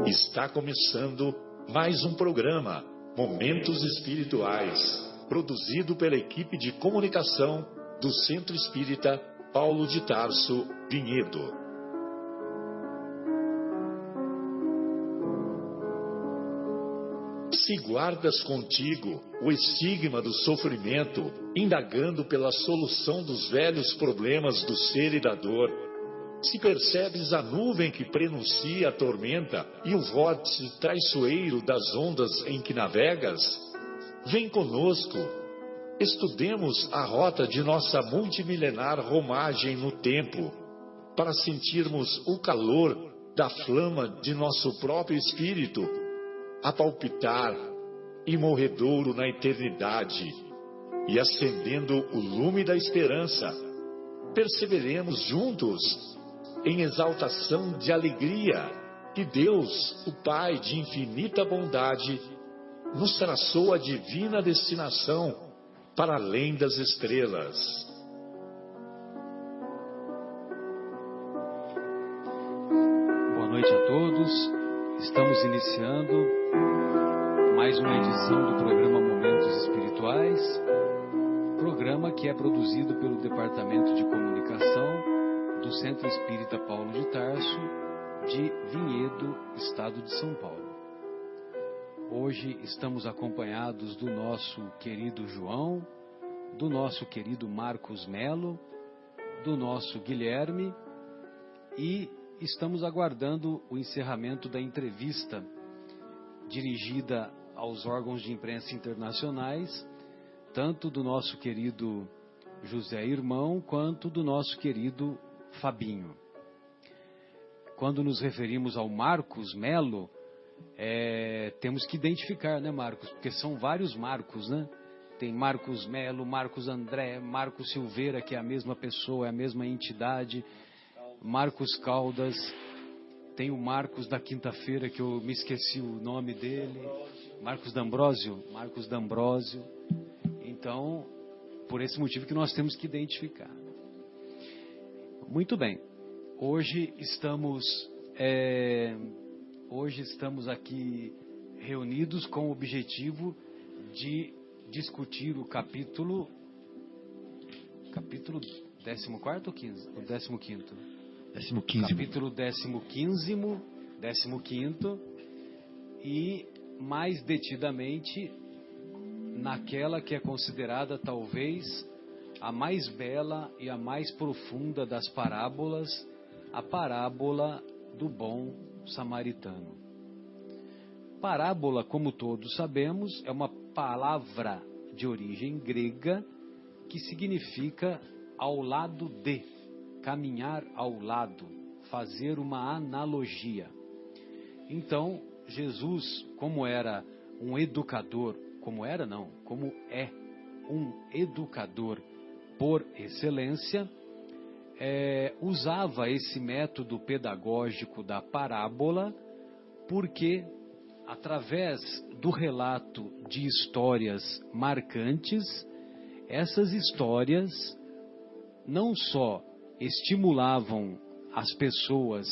Está começando mais um programa, Momentos Espirituais, produzido pela equipe de comunicação do Centro Espírita Paulo de Tarso, Vinhedo. Se guardas contigo o estigma do sofrimento, indagando pela solução dos velhos problemas do ser e da dor, se percebes a nuvem que prenuncia a tormenta e o vórtice traiçoeiro das ondas em que navegas, vem conosco, estudemos a rota de nossa multimilenar romagem no tempo, para sentirmos o calor da flama de nosso próprio espírito, a palpitar, imorredouro na eternidade, e acendendo o lume da esperança, perseveremos juntos em exaltação de alegria que Deus, o Pai de infinita bondade, nos traçou a divina destinação para além das estrelas. Boa noite a todos. Estamos iniciando mais uma edição do programa Momentos Espirituais, programa que é produzido pelo Departamento de Comunicação do Centro Espírita Paulo de Tarso, de Vinhedo, Estado de São Paulo. Hoje estamos acompanhados do nosso querido João, do nosso querido Marcos Melo, do nosso Guilherme, e estamos aguardando o encerramento da entrevista dirigida aos órgãos de imprensa internacionais, tanto do nosso querido José Irmão, quanto do nosso querido Fabinho. Quando nos referimos ao Marcos Melo, temos que identificar, né, Marcos? Porque são vários Marcos, né? Tem Marcos Melo, Marcos André, Marcos Silveira, que é a mesma pessoa, é a mesma entidade, Marcos Caldas, tem o Marcos da quinta-feira, que eu me esqueci o nome dele, Marcos D'Ambrosio. Então, por esse motivo que nós temos que identificar. Muito bem, hoje estamos aqui reunidos com o objetivo de discutir o capítulo 14 ou 15? O 15º? 15º. Capítulo 15º, e mais detidamente naquela que é considerada talvez a mais bela e a mais profunda das parábolas, a parábola do bom samaritano. Parábola, como todos sabemos, é uma palavra de origem grega que significa ao lado de, caminhar ao lado, fazer uma analogia. Então, Jesus, como era um educador, como é um educador por excelência, usava esse método pedagógico da parábola, porque através do relato de histórias marcantes, essas histórias não só estimulavam as pessoas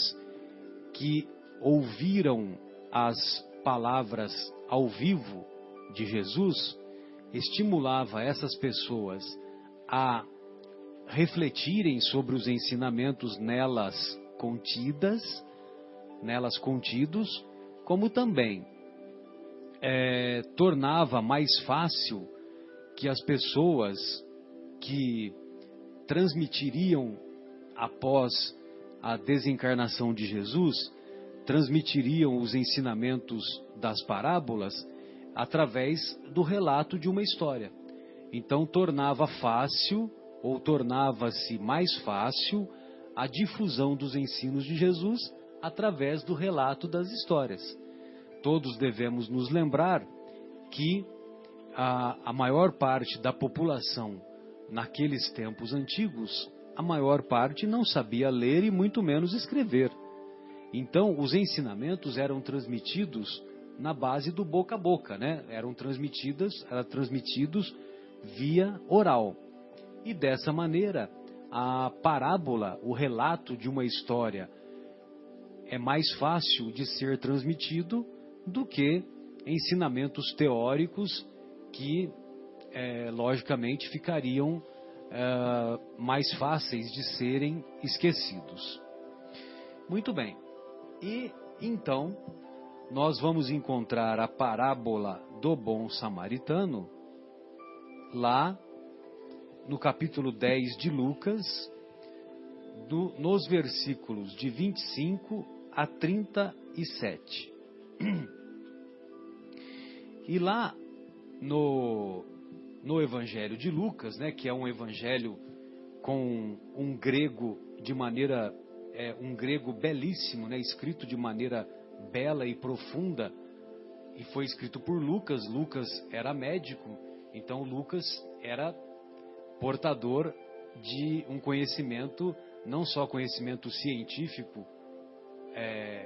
que ouviram as palavras ao vivo de Jesus, estimulava essas pessoas a refletirem sobre os ensinamentos nelas contidos, como também tornava mais fácil que as pessoas que transmitiriam após a desencarnação de Jesus, transmitiriam os ensinamentos das parábolas através do relato de uma história. Então tornava-se mais fácil a difusão dos ensinos de Jesus através do relato das histórias. Todos devemos nos lembrar que a maior parte da população naqueles tempos antigos, a maior parte não sabia ler e muito menos escrever. Então, os ensinamentos eram transmitidos na base do boca a boca, né? Eram transmitidos via oral. E dessa maneira, a parábola, o relato de uma história, é mais fácil de ser transmitido do que ensinamentos teóricos que, logicamente, ficariam mais fáceis de serem esquecidos. Muito bem. E, então, nós vamos encontrar a parábola do bom samaritano lá no capítulo 10 de Lucas, nos versículos de 25 a 37. E lá no Evangelho de Lucas, né, que é um evangelho com um grego um grego belíssimo, né, escrito de maneira bela e profunda, e foi escrito por Lucas. Lucas era médico, então Lucas era portador de um conhecimento, não só conhecimento científico,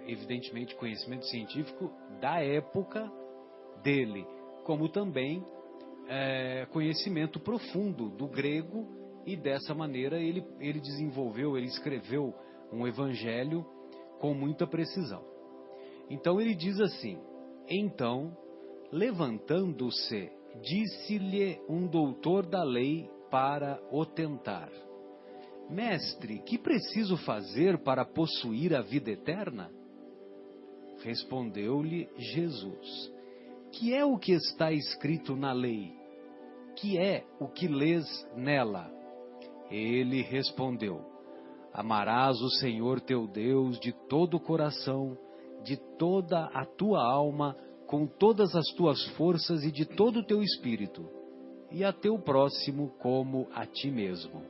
evidentemente conhecimento científico da época dele, como também conhecimento profundo do grego, e dessa maneira ele escreveu um evangelho com muita precisão. Então ele diz assim: então, levantando-se, disse-lhe um doutor da lei para o tentar: Mestre, que preciso fazer para possuir a vida eterna? Respondeu-lhe Jesus: que é o que está escrito na lei? Que é o que lês nela? Ele respondeu: amarás o Senhor teu Deus de todo o coração, de toda a tua alma, com todas as tuas forças e de todo o teu espírito, e a teu próximo como a ti mesmo.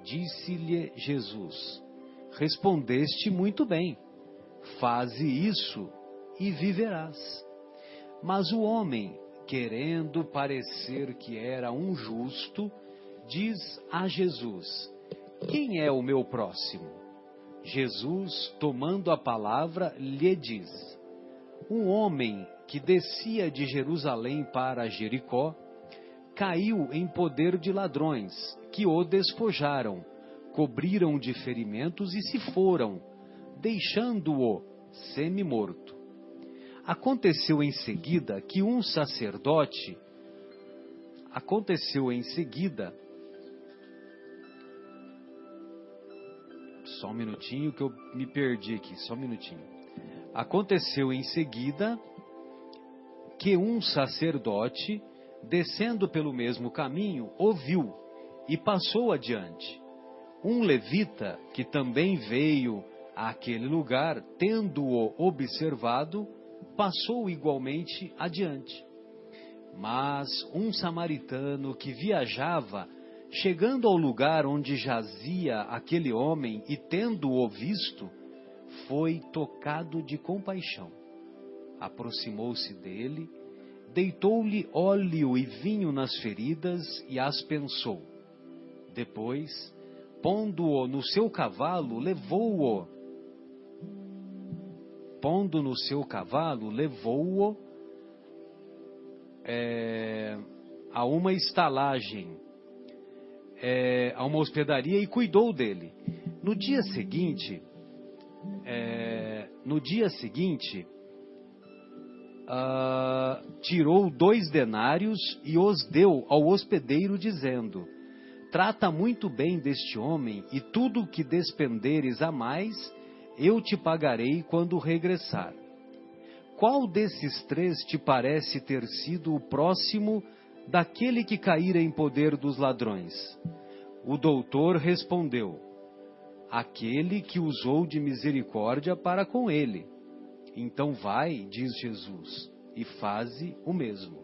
Disse-lhe Jesus: respondeste muito bem, faze isso e viverás. Mas o homem, querendo parecer que era um justo, diz a Jesus: quem é o meu próximo? Jesus, tomando a palavra, lhe diz: um homem que descia de Jerusalém para Jericó, caiu em poder de ladrões, que o despojaram, cobriram de ferimentos e se foram, deixando-o semi-morto. Aconteceu em seguida que um sacerdote, só um minutinho que eu me perdi aqui, só um minutinho. Aconteceu em seguida que um sacerdote, descendo pelo mesmo caminho, o viu e passou adiante. Um levita, que também veio àquele lugar, tendo-o observado, passou igualmente adiante. Mas um samaritano que viajava, chegando ao lugar onde jazia aquele homem e tendo-o visto, foi tocado de compaixão. Aproximou-se dele, deitou-lhe óleo e vinho nas feridas e as pensou. Depois, pondo-o no seu cavalo, levou-o a uma estalagem, a uma hospedaria, e cuidou dele. No dia seguinte, tirou 2 denários e os deu ao hospedeiro, dizendo: trata muito bem deste homem, e tudo o que despenderes a mais, eu te pagarei quando regressar. Qual desses 3 te parece ter sido o próximo daquele que caíra em poder dos ladrões? O doutor respondeu: aquele que usou de misericórdia para com ele. Então vai, diz Jesus, e faze o mesmo.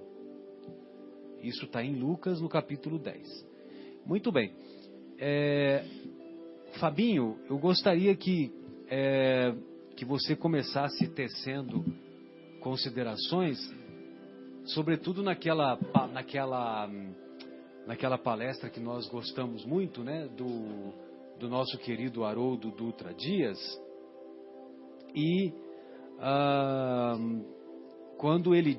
Isso está em Lucas, no capítulo 10. Muito bem. Fabinho, eu gostaria que você começasse tecendo considerações, sobretudo naquela palestra que nós gostamos muito, né, do nosso querido Haroldo Dutra Dias, e quando ele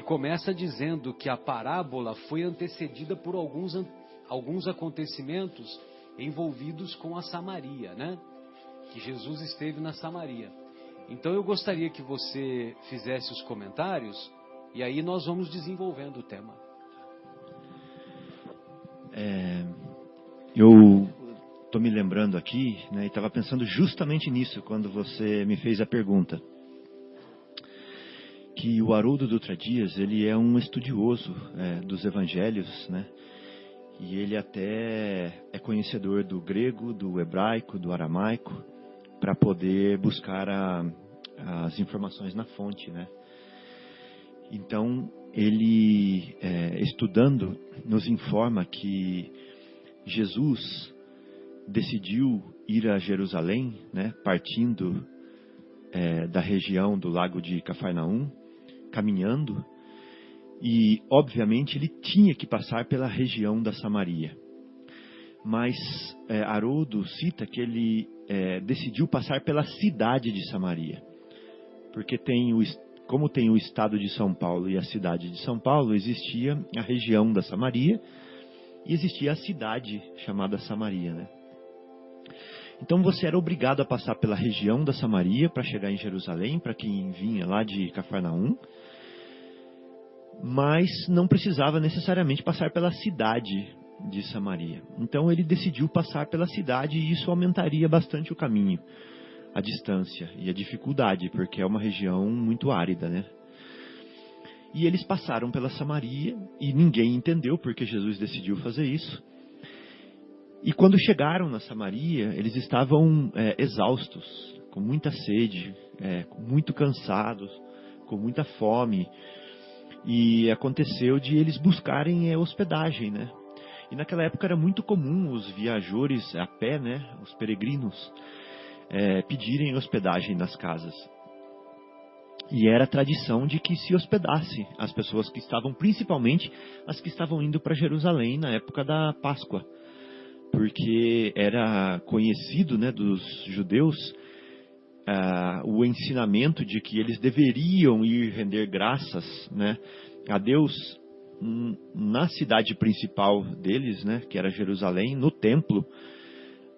começa dizendo que a parábola foi antecedida por alguns alguns acontecimentos envolvidos com a Samaria, né? Que Jesus esteve na Samaria. Então eu gostaria que você fizesse os comentários e aí nós vamos desenvolvendo o tema. Eu estou me lembrando aqui, né, e estava pensando justamente nisso quando você me fez a pergunta. Que o Haroldo Dutra Dias, ele é um estudioso dos evangelhos, né? E ele até é conhecedor do grego, do hebraico, do aramaico, para poder buscar as informações na fonte, né? Então, ele, estudando, nos informa que Jesus decidiu ir a Jerusalém, né, partindo da região do lago de Cafarnaum, caminhando, e obviamente ele tinha que passar pela região da Samaria. Mas Haroldo cita que ele decidiu passar pela cidade de Samaria, porque como tem o estado de São Paulo e a cidade de São Paulo, existia a região da Samaria e existia a cidade chamada Samaria, né? Então você era obrigado a passar pela região da Samaria para chegar em Jerusalém, para quem vinha lá de Cafarnaum, mas não precisava necessariamente passar pela cidade de Samaria. Então ele decidiu passar pela cidade e isso aumentaria bastante o caminho, a distância e a dificuldade, porque é uma região muito árida, né? E eles passaram pela Samaria e ninguém entendeu porque Jesus decidiu fazer isso. E quando chegaram na Samaria, eles estavam exaustos, com muita sede, muito cansados, com muita fome. E aconteceu de eles buscarem hospedagem, né? E naquela época era muito comum os viajores a pé, né? Os peregrinos, pedirem hospedagem nas casas. E era a tradição de que se hospedasse as pessoas que estavam, principalmente as que estavam indo para Jerusalém na época da Páscoa. Porque era conhecido, né, dos judeus o ensinamento de que eles deveriam ir render graças, né, a Deus na cidade principal deles, né, que era Jerusalém, no templo,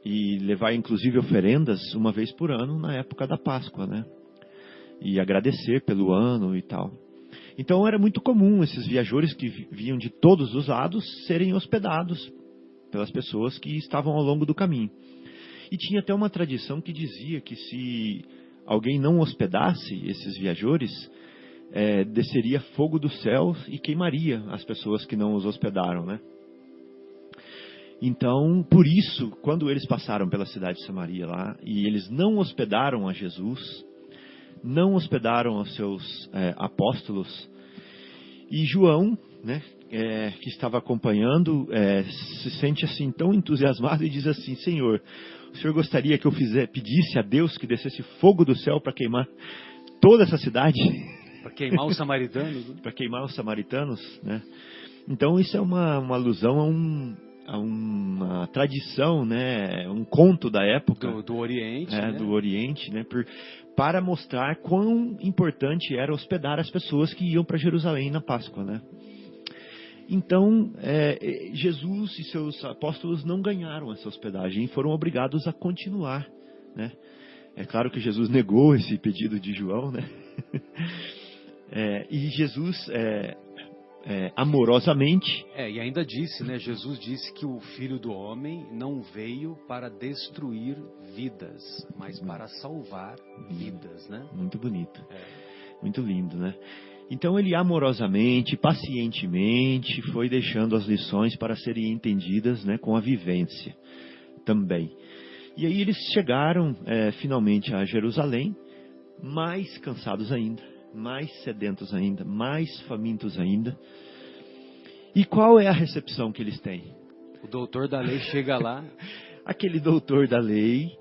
e levar inclusive oferendas uma vez por ano na época da Páscoa, né, e agradecer pelo ano e tal. Então era muito comum esses viajantes que vinham de todos os lados serem hospedados pelas pessoas que estavam ao longo do caminho. E tinha até uma tradição que dizia que se alguém não hospedasse esses viajantes, desceria fogo do céu e queimaria as pessoas que não os hospedaram, né? Então, por isso, quando eles passaram pela cidade de Samaria lá, e eles não hospedaram a Jesus, não hospedaram os seus apóstolos, e João, né, que estava acompanhando, se sente assim tão entusiasmado e diz assim: Senhor, o Senhor gostaria que eu pedisse a Deus que descesse fogo do céu para queimar toda essa cidade? Para queimar os samaritanos? Para queimar os samaritanos, né? Então isso é uma alusão a uma tradição, né? Um conto da época. Do Oriente, né? Do Oriente, né? Para mostrar quão importante era hospedar as pessoas que iam para Jerusalém na Páscoa, né? Então, Jesus e seus apóstolos não ganharam essa hospedagem e foram obrigados a continuar, né? É claro que Jesus negou esse pedido de João, né? E Jesus, amorosamente... e ainda disse, né? Jesus disse que o Filho do Homem não veio para destruir vidas, mas para salvar vidas, né? Muito bonito. Muito lindo, né? Então ele amorosamente, pacientemente foi deixando as lições para serem entendidas, né, com a vivência também. E aí eles chegaram finalmente a Jerusalém, mais cansados ainda, mais sedentos ainda, mais famintos ainda. E qual é a recepção que eles têm? O doutor da lei chega lá. Aquele doutor da lei,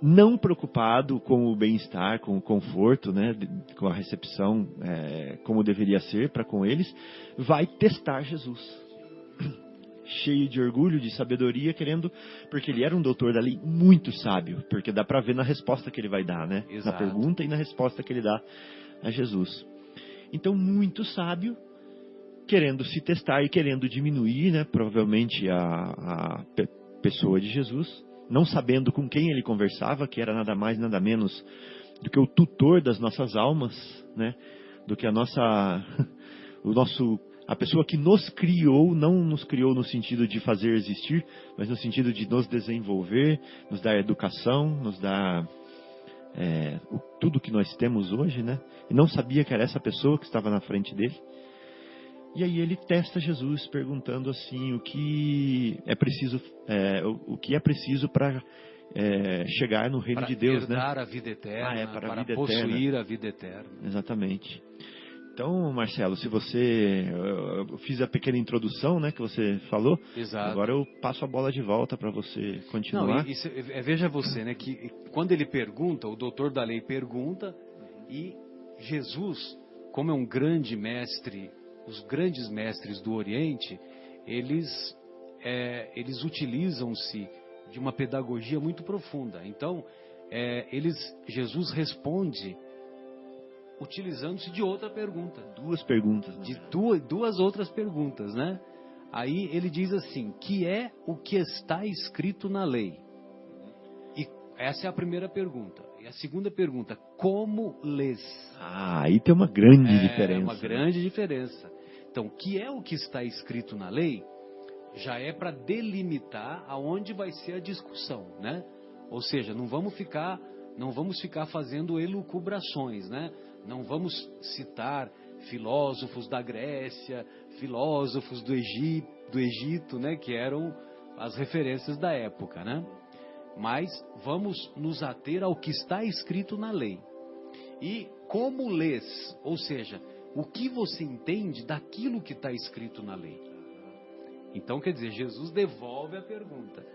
não preocupado com o bem-estar, com o conforto, né, com a recepção como deveria ser para com eles, vai testar Jesus. Cheio de orgulho, de sabedoria, porque ele era um doutor da lei muito sábio, porque dá para ver na resposta que ele vai dar, né? Exato. Na pergunta e na resposta que ele dá a Jesus. Então, muito sábio, querendo se testar e querendo diminuir, né, provavelmente a pessoa de Jesus, não sabendo com quem ele conversava, que era nada mais, nada menos do que o tutor das nossas almas, né, do que a pessoa que nos criou, não nos criou no sentido de fazer existir, mas no sentido de nos desenvolver, nos dar educação, nos dar tudo que nós temos hoje, né? E não sabia que era essa pessoa que estava na frente dele. E aí ele testa Jesus perguntando assim o que é preciso para chegar no reino de Deus, né? Para herdar a vida eterna, para a para vida possuir eterna. a vida eterna. Exatamente. Então, Marcelo, se você... Eu fiz a pequena introdução, né, que você falou. Exato. Agora eu passo a bola de volta para você continuar. Não, veja você, né, que quando ele pergunta, o doutor da lei pergunta, e Jesus, como é um grande mestre, os grandes mestres do Oriente, eles utilizam-se de uma pedagogia muito profunda. Então, Jesus responde utilizando-se de outra pergunta. Duas perguntas. Né? De duas outras perguntas, né? Aí ele diz assim, que é o que está escrito na lei? E essa é a primeira pergunta. E a segunda pergunta, como lês? Aí tem uma grande diferença. Uma grande diferença. Então, o que é o que está escrito na lei? Já é para delimitar aonde vai ser a discussão, né? Ou seja, não vamos ficar fazendo elucubrações, né? Não vamos citar filósofos da Grécia, filósofos do Egito, né? Que eram as referências da época, né? Mas vamos nos ater ao que está escrito na lei. E como lês, ou seja, o que você entende daquilo que está escrito na lei. Então, quer dizer, Jesus devolve a pergunta.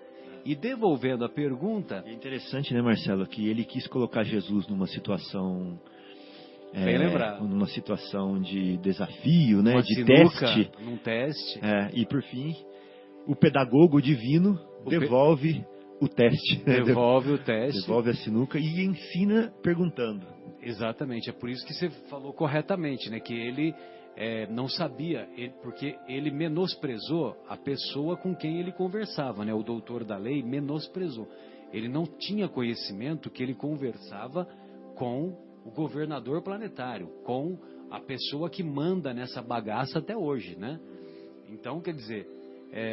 E devolvendo a pergunta... É interessante, né, Marcelo, que ele quis colocar Jesus numa situação... Bem lembrado. Numa situação de desafio, né, de sinuca, teste. Num teste. E por fim, o pedagogo divino devolve o teste. Devolve o teste. Devolve a sinuca e ensina perguntando. Exatamente, é por isso que você falou corretamente, né, que ele não sabia, porque ele menosprezou a pessoa com quem ele conversava, né, o doutor da lei menosprezou. Ele não tinha conhecimento que ele conversava com o governador planetário, com a pessoa que manda nessa bagaça até hoje, né? Então, quer dizer,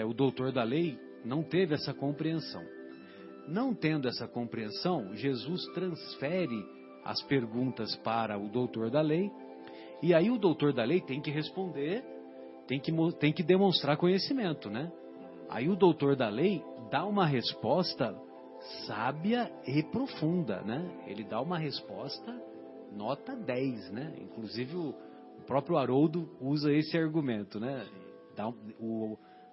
o doutor da lei não teve essa compreensão. Não tendo essa compreensão, Jesus transfere as perguntas para o doutor da lei, e aí o doutor da lei tem que responder, tem que demonstrar conhecimento, né? Aí o doutor da lei dá uma resposta sábia e profunda, né? Ele dá uma resposta nota 10, né? Inclusive o próprio Haroldo usa esse argumento, né?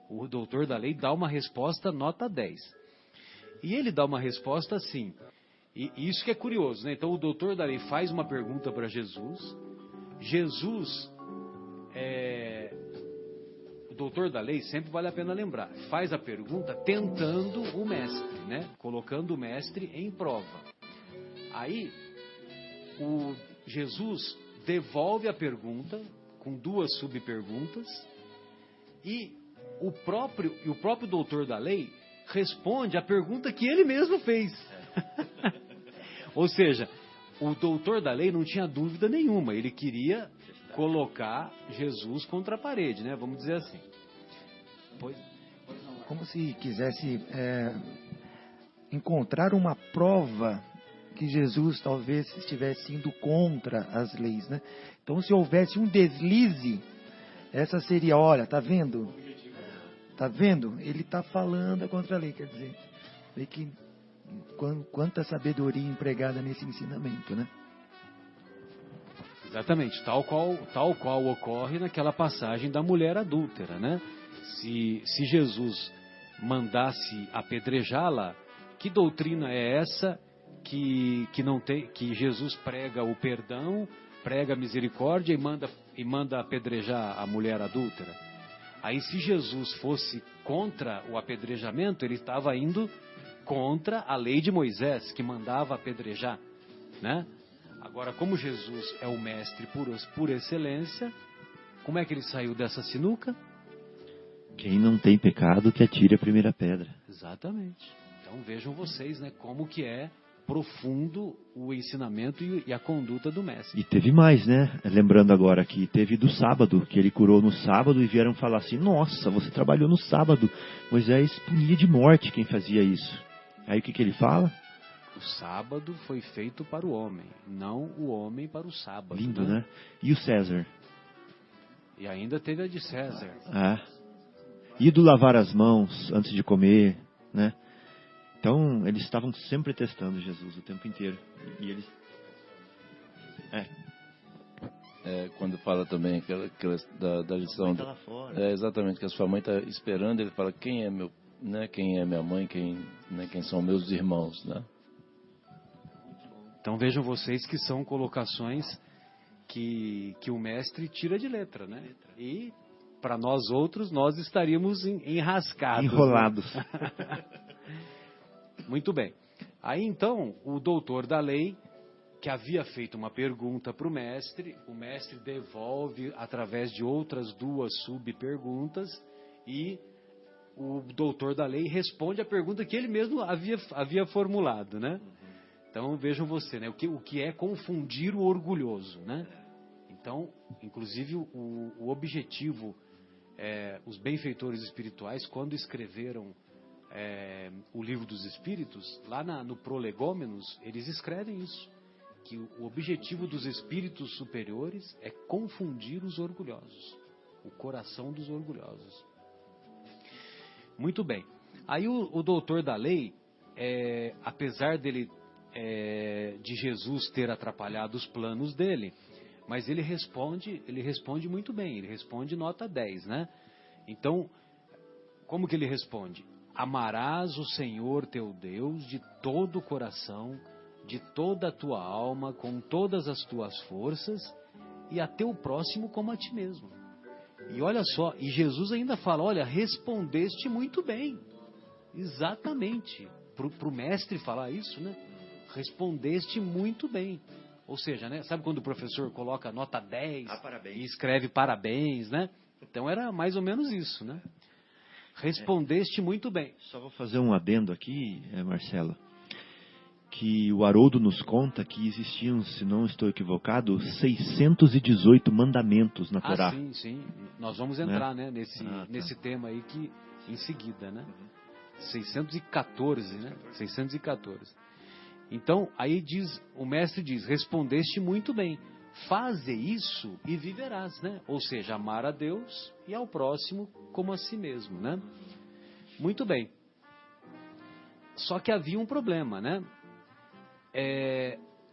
O doutor da lei dá uma resposta nota 10. E ele dá uma resposta assim, e isso que é curioso, né? Então o doutor da lei faz uma pergunta para Jesus, o doutor da lei, sempre vale a pena lembrar, faz a pergunta tentando o mestre, né? Colocando o mestre em prova. Aí o Jesus devolve a pergunta com duas subperguntas e o próprio doutor da lei responde a pergunta que ele mesmo fez. Ou seja, o doutor da lei não tinha dúvida nenhuma, ele queria colocar Jesus contra a parede, né? Vamos dizer assim. Como se quisesse encontrar uma prova que Jesus talvez estivesse indo contra as leis, né? Então, se houvesse um deslize, essa seria, olha, tá vendo? Tá vendo? Ele está falando contra a lei, quer dizer, vê que quanta sabedoria empregada nesse ensinamento, né? Exatamente, tal qual ocorre naquela passagem da mulher adúltera, né? Se Jesus mandasse apedrejá-la, que doutrina é essa que Jesus prega o perdão, prega a misericórdia e manda apedrejar a mulher adúltera? Aí, se Jesus fosse contra o apedrejamento, ele estava indo contra a lei de Moisés, que mandava apedrejar, né? Agora, como Jesus é o mestre por excelência, como é que ele saiu dessa sinuca? Quem não tem pecado, que atire a primeira pedra. Exatamente. Então vejam vocês, né, como que é profundo o ensinamento e a conduta do mestre. E teve mais, né? Lembrando agora que teve do sábado, que ele curou no sábado e vieram falar assim, nossa, você trabalhou no sábado. Moisés punia de morte quem fazia isso. Aí o que ele fala? O sábado foi feito para o homem, não o homem para o sábado. Lindo, né? E o César? E ainda teve a de César. E do lavar as mãos antes de comer, né? Então, eles estavam sempre testando Jesus o tempo inteiro. E eles... Quando fala também da lição... Tá lá fora. Exatamente, que a sua mãe está esperando, ele fala, quem é meu, né, quem é minha mãe, quem são meus irmãos, né? Então vejam vocês que são colocações que o mestre tira de letra, né? E para nós outros, nós estaríamos enrascados. Enrolados. Né? Muito bem. Aí então, o doutor da lei, que havia feito uma pergunta para o mestre devolve através de outras 2 subperguntas e o doutor da lei responde a pergunta que ele mesmo havia formulado, né? Então vejam você, né? O que é confundir o orgulhoso, né? Então, inclusive o objetivo, os benfeitores espirituais, quando escreveram o livro dos Espíritos, lá no Prolegômenos, eles escrevem isso, que o objetivo dos espíritos superiores é confundir os orgulhosos, o coração dos orgulhosos. Muito bem. Aí o doutor da lei, apesar de Jesus ter atrapalhado os planos dele, mas ele responde muito bem, ele responde nota 10, né? Então, como que ele responde? Amarás o Senhor teu Deus de todo o coração, de toda a tua alma, com todas as tuas forças, e a teu próximo como a ti mesmo. E olha só, e Jesus ainda fala, olha, respondeste muito bem. Exatamente. Para o mestre falar isso, né? Respondeste muito bem. Ou seja, né? Sabe quando o professor coloca nota 10 e escreve parabéns, né? Então era mais ou menos isso, né? Respondeste muito bem. Só vou fazer um adendo aqui, Marcelo, que o Haroldo nos conta que existiam, se não estou equivocado, 618 mandamentos na Torá. Sim. Nós vamos entrar, né, nesse tema aí que em seguida, né? 614, né? 614. Então, aí o mestre diz, respondeste muito bem. Faze isso e viverás, né? Ou seja, amar a Deus e ao próximo como a si mesmo, né? Muito bem. Só que havia um problema, né?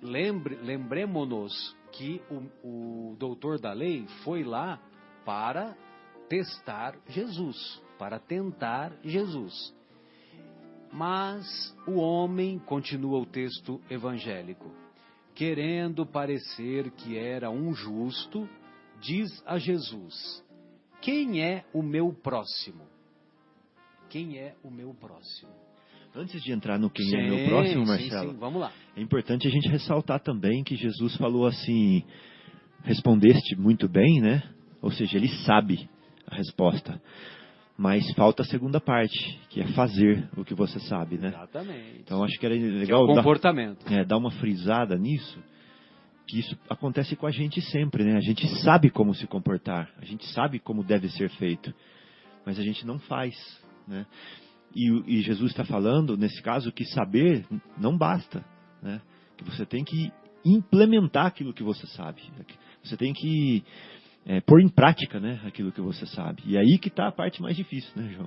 Lembremos-nos que o doutor da lei foi lá para testar Jesus, para tentar Jesus. Mas o homem, continua o texto evangélico, querendo parecer que era um justo, diz a Jesus, quem é o meu próximo? Quem é o meu próximo? Antes de entrar no quem é meu próximo, Marcelo, sim, vamos lá. É importante a gente ressaltar também que Jesus falou assim, respondeste muito bem, né? Ou seja, ele sabe a resposta. Mas falta a segunda parte, que é fazer o que você sabe, né? Exatamente. Então acho que era legal comportamento. Dar uma frisada nisso, que isso acontece com a gente sempre, né? A gente sabe como se comportar, a gente sabe como deve ser feito, mas a gente não faz, né? E Jesus está falando, nesse caso, que saber não basta, né? Que você tem que implementar aquilo que você sabe. Você tem que pôr em prática, né, aquilo que você sabe. E aí que está a parte mais difícil, né, João?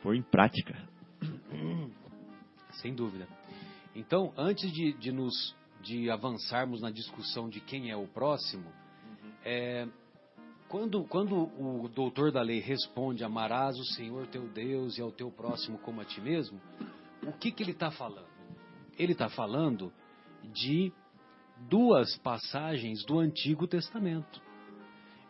Pôr em prática. Sem dúvida. Então, antes de avançarmos na discussão de quem é o próximo, quando o doutor da lei responde, amarás o Senhor teu Deus e ao teu próximo como a ti mesmo, o que ele está falando? Ele está falando de 2 passagens do Antigo Testamento.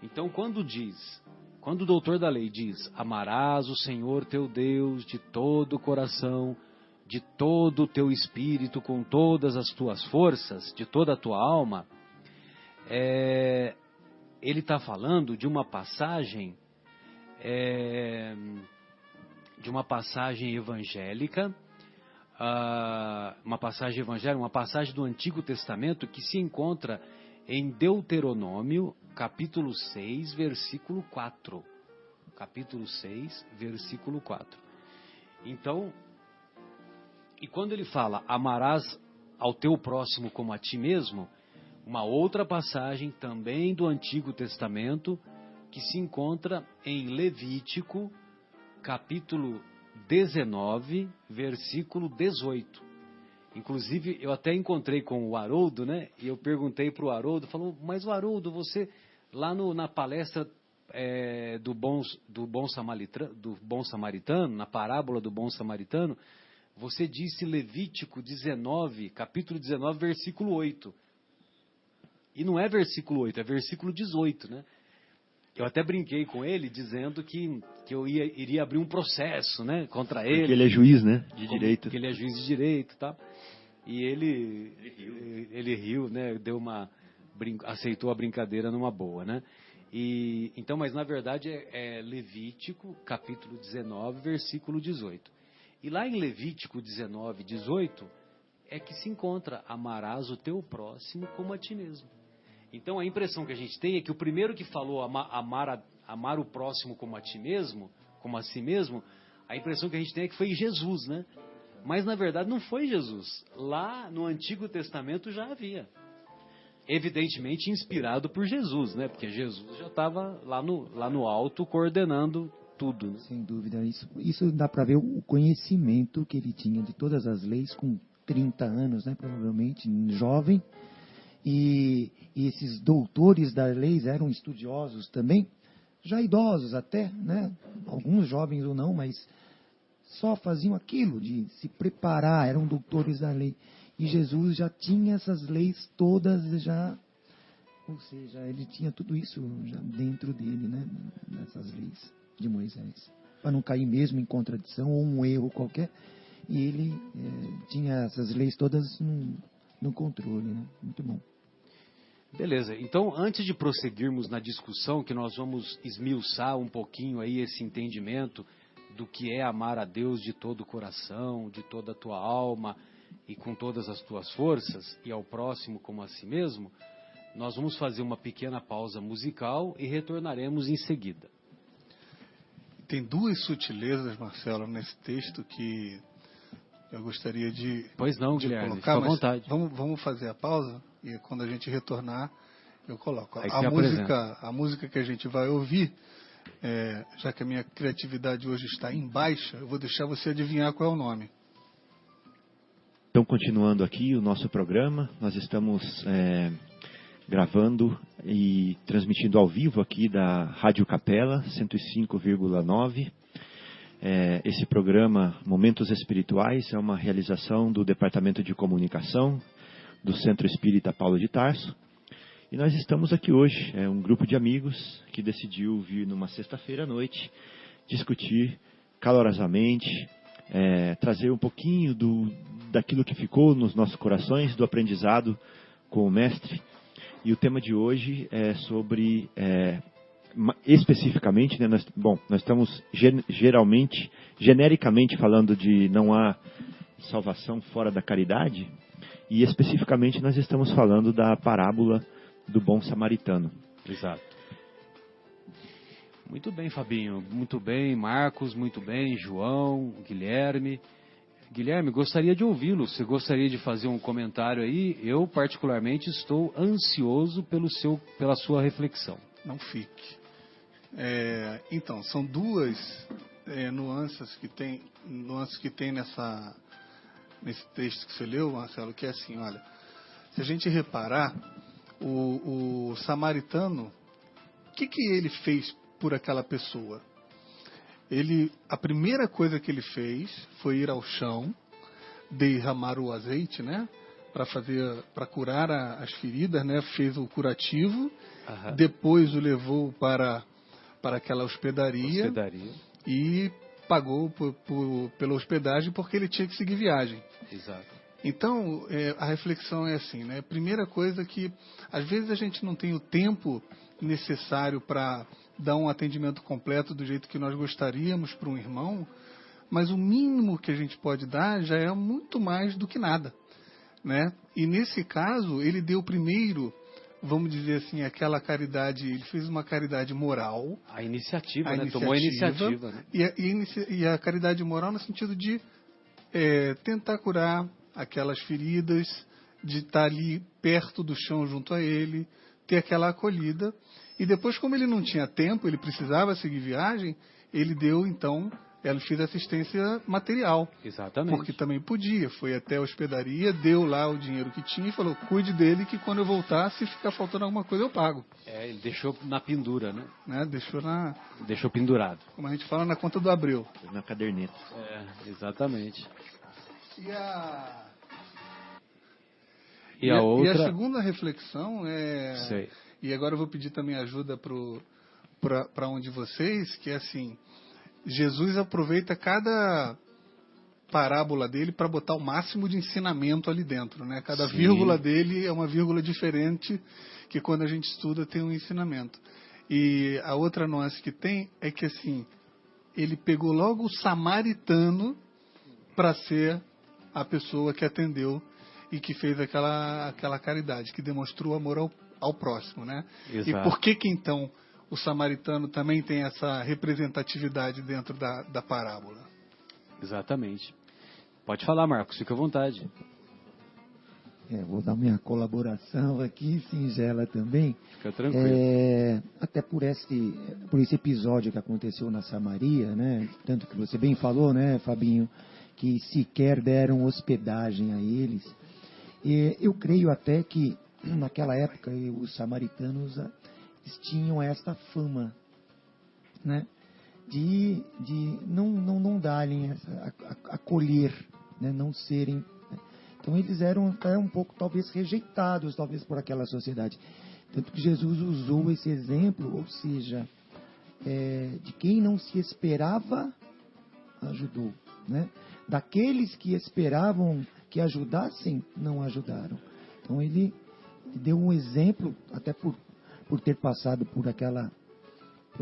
Então, quando o doutor da lei diz, amarás o Senhor teu Deus de todo o coração, de todo o teu espírito, com todas as tuas forças, de toda a tua alma, ele está falando de uma passagem evangélica, uma passagem do Antigo Testamento que se encontra em Deuteronômio, capítulo 6, versículo 4. Capítulo 6, versículo 4. Então, e quando ele fala, amarás ao teu próximo como a ti mesmo, uma outra passagem também do Antigo Testamento, que se encontra em Levítico, capítulo 19, versículo 18. Inclusive, eu até encontrei com o Haroldo, né? E eu perguntei para o Haroldo, falou, mas o Haroldo, você, lá na palestra do bom samaritano, na parábola do bom samaritano, você disse Levítico 19, capítulo 19, versículo 8. E não é versículo 8, é versículo 18, né? Eu até brinquei com ele, dizendo que eu iria abrir um processo, né, contra ele. Porque ele é juiz, né, de direito. Porque ele é juiz de direito, tá? E ele riu, né, aceitou a brincadeira numa boa, né? Então, mas na verdade é Levítico, capítulo 19, versículo 18. E lá em Levítico 19, 18, é que se encontra, amarás o teu próximo como a ti mesmo. Então a impressão que a gente tem é que o primeiro que falou amar o próximo como a ti mesmo, como a si mesmo, a impressão que a gente tem é que foi Jesus, né? Mas na verdade não foi Jesus. Lá no Antigo Testamento já havia. Evidentemente inspirado por Jesus, né? Porque Jesus já estava lá no alto coordenando tudo, né? Sem dúvida. Isso dá para ver o conhecimento que ele tinha de todas as leis com 30 anos, né? Provavelmente jovem. E esses doutores das leis eram estudiosos também, já idosos até, né? Alguns jovens ou não, mas só faziam aquilo de se preparar, eram doutores da lei. E Jesus já tinha essas leis todas já, ou seja, ele tinha tudo isso já dentro dele, né? Nessas leis de Moisés. Para não cair mesmo em contradição ou um erro qualquer, e ele tinha essas leis todas no controle, né? Muito bom. Beleza, então antes de prosseguirmos na discussão, que nós vamos esmiuçar um pouquinho aí esse entendimento do que é amar a Deus de todo o coração, de toda a tua alma e com todas as tuas forças, e ao próximo como a si mesmo, nós vamos fazer uma pequena pausa musical e retornaremos em seguida. Tem duas sutilezas, Marcelo, nesse texto que eu gostaria de Pois não, de Guilherme, colocar, fica à vontade. Vamos fazer a pausa e quando a gente retornar eu coloco. A música que a gente vai ouvir, já que a minha criatividade hoje está em baixa, eu vou deixar você adivinhar qual é o nome. Então, continuando aqui o nosso programa, nós estamos gravando e transmitindo ao vivo aqui da Rádio Capela 105,9. Esse programa Momentos Espirituais é uma realização do Departamento de Comunicação do Centro Espírita Paulo de Tarso. E nós estamos aqui hoje, um grupo de amigos que decidiu vir numa sexta-feira à noite discutir calorosamente, trazer um pouquinho daquilo que ficou nos nossos corações, do aprendizado com o mestre. E o tema de hoje é sobre, especificamente, né, nós estamos genericamente falando de não há salvação fora da caridade, e especificamente nós estamos falando da parábola do bom samaritano. Exato. Muito bem, Fabinho. Muito bem, Marcos. Muito bem, João, Guilherme. Guilherme, gostaria de ouvi-lo. Você gostaria de fazer um comentário aí? Eu, particularmente, estou ansioso pela sua reflexão. Não fique. Então, são duas nuances que tem nesse texto que você leu, Marcelo, que é assim, olha, se a gente reparar, o samaritano, o que ele fez por aquela pessoa? A primeira coisa que ele fez foi ir ao chão, derramar o azeite, né, para curar as feridas, né, fez o curativo, depois o levou para aquela hospedaria e pagou pela hospedagem porque ele tinha que seguir viagem. Exato. Então, a reflexão é assim, né? Primeira coisa que, às vezes a gente não tem o tempo necessário para dar um atendimento completo do jeito que nós gostaríamos para um irmão, mas o mínimo que a gente pode dar já é muito mais do que nada, né? E nesse caso, ele deu primeiro, vamos dizer assim, aquela caridade, ele fez uma caridade moral. A iniciativa, né? Tomou a iniciativa. Né? E a caridade moral no sentido de tentar curar aquelas feridas, de estar ali perto do chão junto a ele, ter aquela acolhida. E depois, como ele não tinha tempo, ele precisava seguir viagem, ele deu, então, ele fez assistência material. Exatamente. Porque também podia. Foi até a hospedaria, deu lá o dinheiro que tinha e falou, cuide dele que quando eu voltar, se ficar faltando alguma coisa, eu pago. Ele deixou na pendura, né? Deixou pendurado. Como a gente fala, na conta do Abreu. Na caderneta. Exatamente. E a outra... E a segunda reflexão Sei. E agora eu vou pedir também ajuda para um de vocês, que é assim, Jesus aproveita cada parábola dele para botar o máximo de ensinamento ali dentro, né? Cada vírgula dele é uma vírgula diferente, que quando a gente estuda tem um ensinamento. E a outra nuance que tem é que assim, ele pegou logo o samaritano para ser a pessoa que atendeu e que fez aquela caridade, que demonstrou amor ao próximo, né? Exato. E por que então o samaritano também tem essa representatividade dentro da parábola? Exatamente. Pode falar, Marcos, fica à vontade. Vou dar minha colaboração aqui, singela também. Fica tranquilo. Até por esse episódio que aconteceu na Samaria, né? Tanto que você bem falou, né, Fabinho, que sequer deram hospedagem a eles. Eu creio até que naquela época os samaritanos tinham esta fama, né, de não darem acolher, né, não serem, né? Então eles eram até um pouco talvez rejeitados talvez por aquela sociedade, tanto que Jesus usou esse exemplo, ou seja, de quem não se esperava ajudou, né? Daqueles que esperavam que ajudassem não ajudaram. Então ele deu um exemplo, até por ter passado por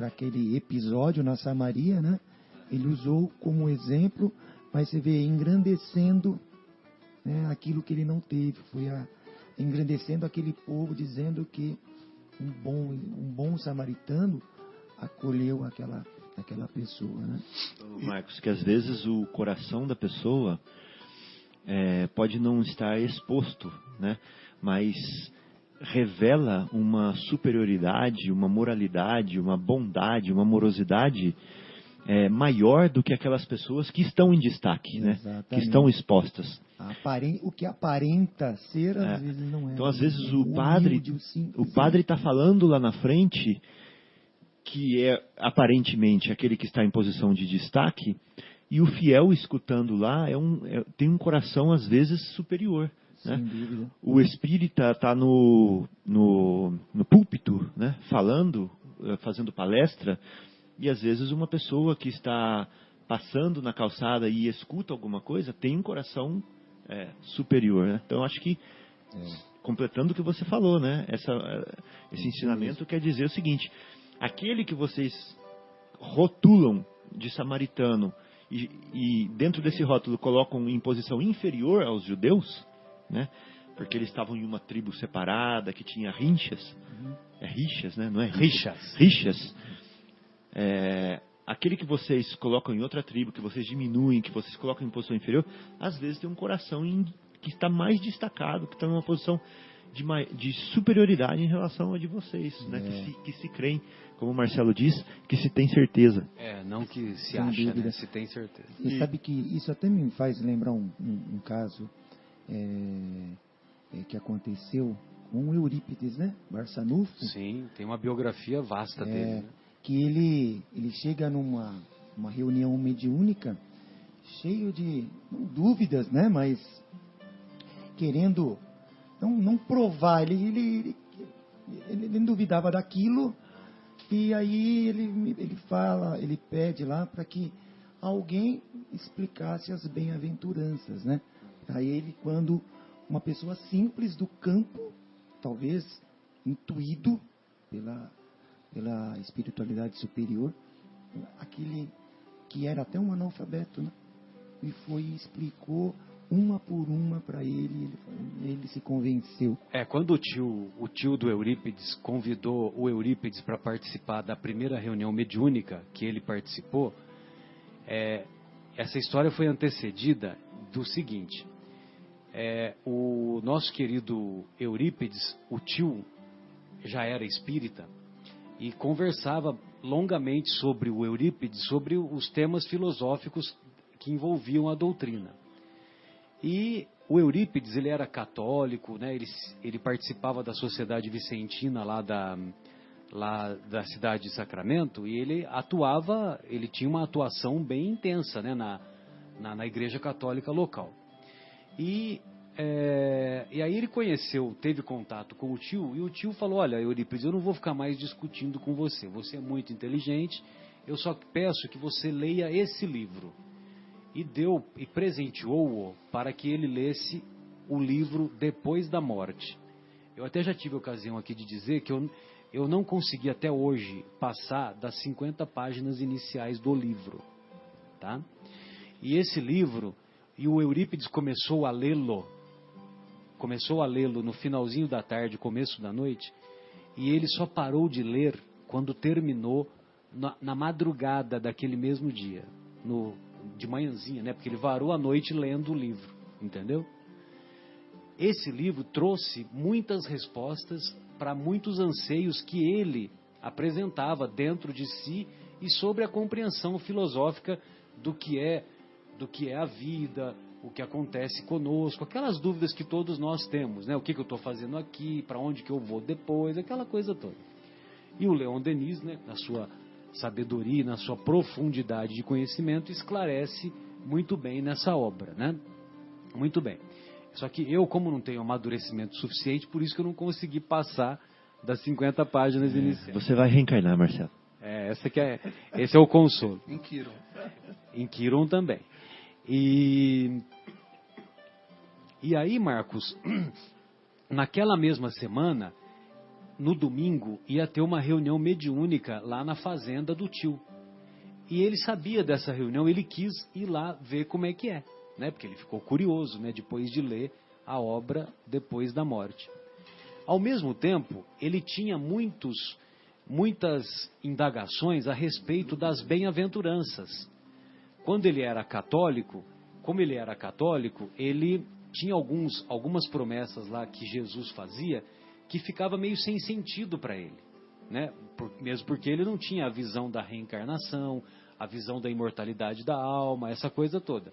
aquele episódio na Samaria, né? Ele usou como exemplo, mas você vê engrandecendo, né, aquilo que ele não teve, foi engrandecendo aquele povo, dizendo que um bom samaritano acolheu aquela pessoa, né? Marcos, que às vezes o coração da pessoa pode não estar exposto, né? Mas revela uma superioridade, uma moralidade, uma bondade, uma amorosidade maior do que aquelas pessoas que estão em destaque, né? Que estão expostas. O que aparenta ser, às vezes não é. Então, às vezes o padre está falando lá na frente, que é aparentemente aquele que está em posição de destaque, e o fiel escutando lá tem um coração às vezes superior. Né? Sem dúvida. O espírita está no púlpito, né? Falando, fazendo palestra, e às vezes uma pessoa que está passando na calçada e escuta alguma coisa tem um coração superior. Né? Então acho que, completando o que você falou, né? Esse ensinamento quer dizer o seguinte: aquele que vocês rotulam de samaritano e dentro desse rótulo colocam em posição inferior aos judeus, né? Porque eles estavam em uma tribo separada, que tinha rixas. Rixas, né? Não é rixas. Rixas. Aquele que vocês colocam em outra tribo, que vocês diminuem, que vocês colocam em posição inferior, às vezes tem um coração que está mais destacado, que está numa posição de superioridade em relação a de vocês, né? Que se creem, como o Marcelo diz, que se tem certeza. Não que se acha, né? Se tem certeza. E sabe que isso até me faz lembrar um caso que aconteceu com o Eurípides, né? Barçanufo. Sim, tem uma biografia vasta dele. Né? Que ele chega numa reunião mediúnica cheio de dúvidas, né? Mas querendo não provar, ele duvidava daquilo, e aí ele pede lá para que alguém explicasse as bem-aventuranças, né? Aí ele, quando uma pessoa simples do campo, talvez intuído pela espiritualidade superior, aquele que era até um analfabeto, né? E foi e explicou uma por uma para ele se convenceu. Quando o tio do Eurípides convidou o Eurípides para participar da primeira reunião mediúnica que ele participou, essa história foi antecedida do seguinte: o nosso querido Eurípides, o tio, já era espírita e conversava longamente sobre o Eurípides, sobre os temas filosóficos que envolviam a doutrina. E o Eurípides, ele era católico, né? Ele participava da Sociedade Vicentina lá da cidade de Sacramento, e ele tinha uma atuação bem intensa, né? na Igreja Católica local. E aí ele teve contato com o tio, e o tio falou: olha, Eurípides, eu não vou ficar mais discutindo com você, você é muito inteligente, eu só peço que você leia esse livro. E presenteou-o para que ele lesse o livro Depois da Morte. Eu até já tive a ocasião aqui de dizer que eu não consegui até hoje passar das 50 páginas iniciais do livro, tá? E esse livro, e o Eurípides começou a lê-lo no finalzinho da tarde, começo da noite, e ele só parou de ler quando terminou na madrugada daquele mesmo dia, de manhãzinha, né? Porque ele varou a noite lendo o livro, entendeu? Esse livro trouxe muitas respostas para muitos anseios que ele apresentava dentro de si e sobre a compreensão filosófica do que é a vida, o que acontece conosco, aquelas dúvidas que todos nós temos, né? O que eu estou fazendo aqui, para onde que eu vou depois, aquela coisa toda. E o Leon Denis, né, na sua sabedoria, na sua profundidade de conhecimento, esclarece muito bem nessa obra, né? Muito bem. Só que eu, como não tenho amadurecimento suficiente, por isso que eu não consegui passar das 50 páginas iniciais. Você vai reencarnar, Marcelo. Esse é o consolo. Em Quiron. Em Quiron também. E aí, Marcos, naquela mesma semana, no domingo, ia ter uma reunião mediúnica lá na fazenda do tio. E ele sabia dessa reunião, ele quis ir lá ver como é que é, né? Porque ele ficou curioso, né? Depois de ler a obra Depois da Morte. Ao mesmo tempo, ele tinha muitas indagações a respeito das bem-aventuranças. Como ele era católico, ele tinha algumas promessas lá que Jesus fazia que ficava meio sem sentido para ele, né? Mesmo porque ele não tinha a visão da reencarnação, a visão da imortalidade da alma, essa coisa toda.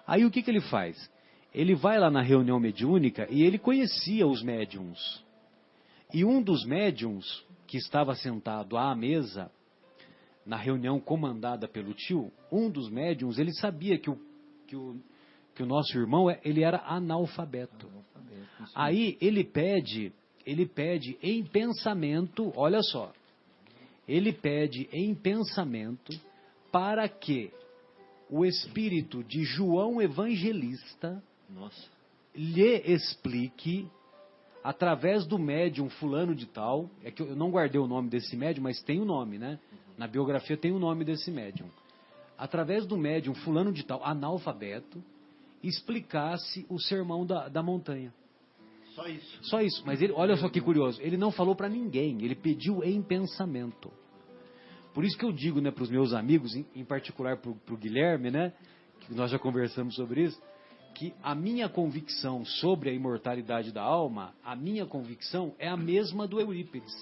Aí o que ele faz? Ele vai lá na reunião mediúnica e ele conhecia os médiums. E um dos médiums que estava sentado à mesa, na reunião comandada pelo tio, um dos médiums, ele sabia que o nosso irmão ele era analfabeto. Aí ele pede em pensamento, olha só, ele pede em pensamento para que o espírito de João Evangelista lhe explique, através do médium fulano de tal, é que eu não guardei o nome desse médium, mas tem o nome, né? Na biografia tem o nome desse médium. Através do médium fulano de tal, analfabeto, explicasse o sermão da montanha. Só isso. Só isso. Mas ele, olha só que curioso, ele não falou para ninguém, ele pediu em pensamento. Por isso que eu digo, né, para os meus amigos, em particular para o Guilherme, né, que nós já conversamos sobre isso, que a minha convicção sobre a imortalidade da alma, a minha convicção é a mesma do Eurípides.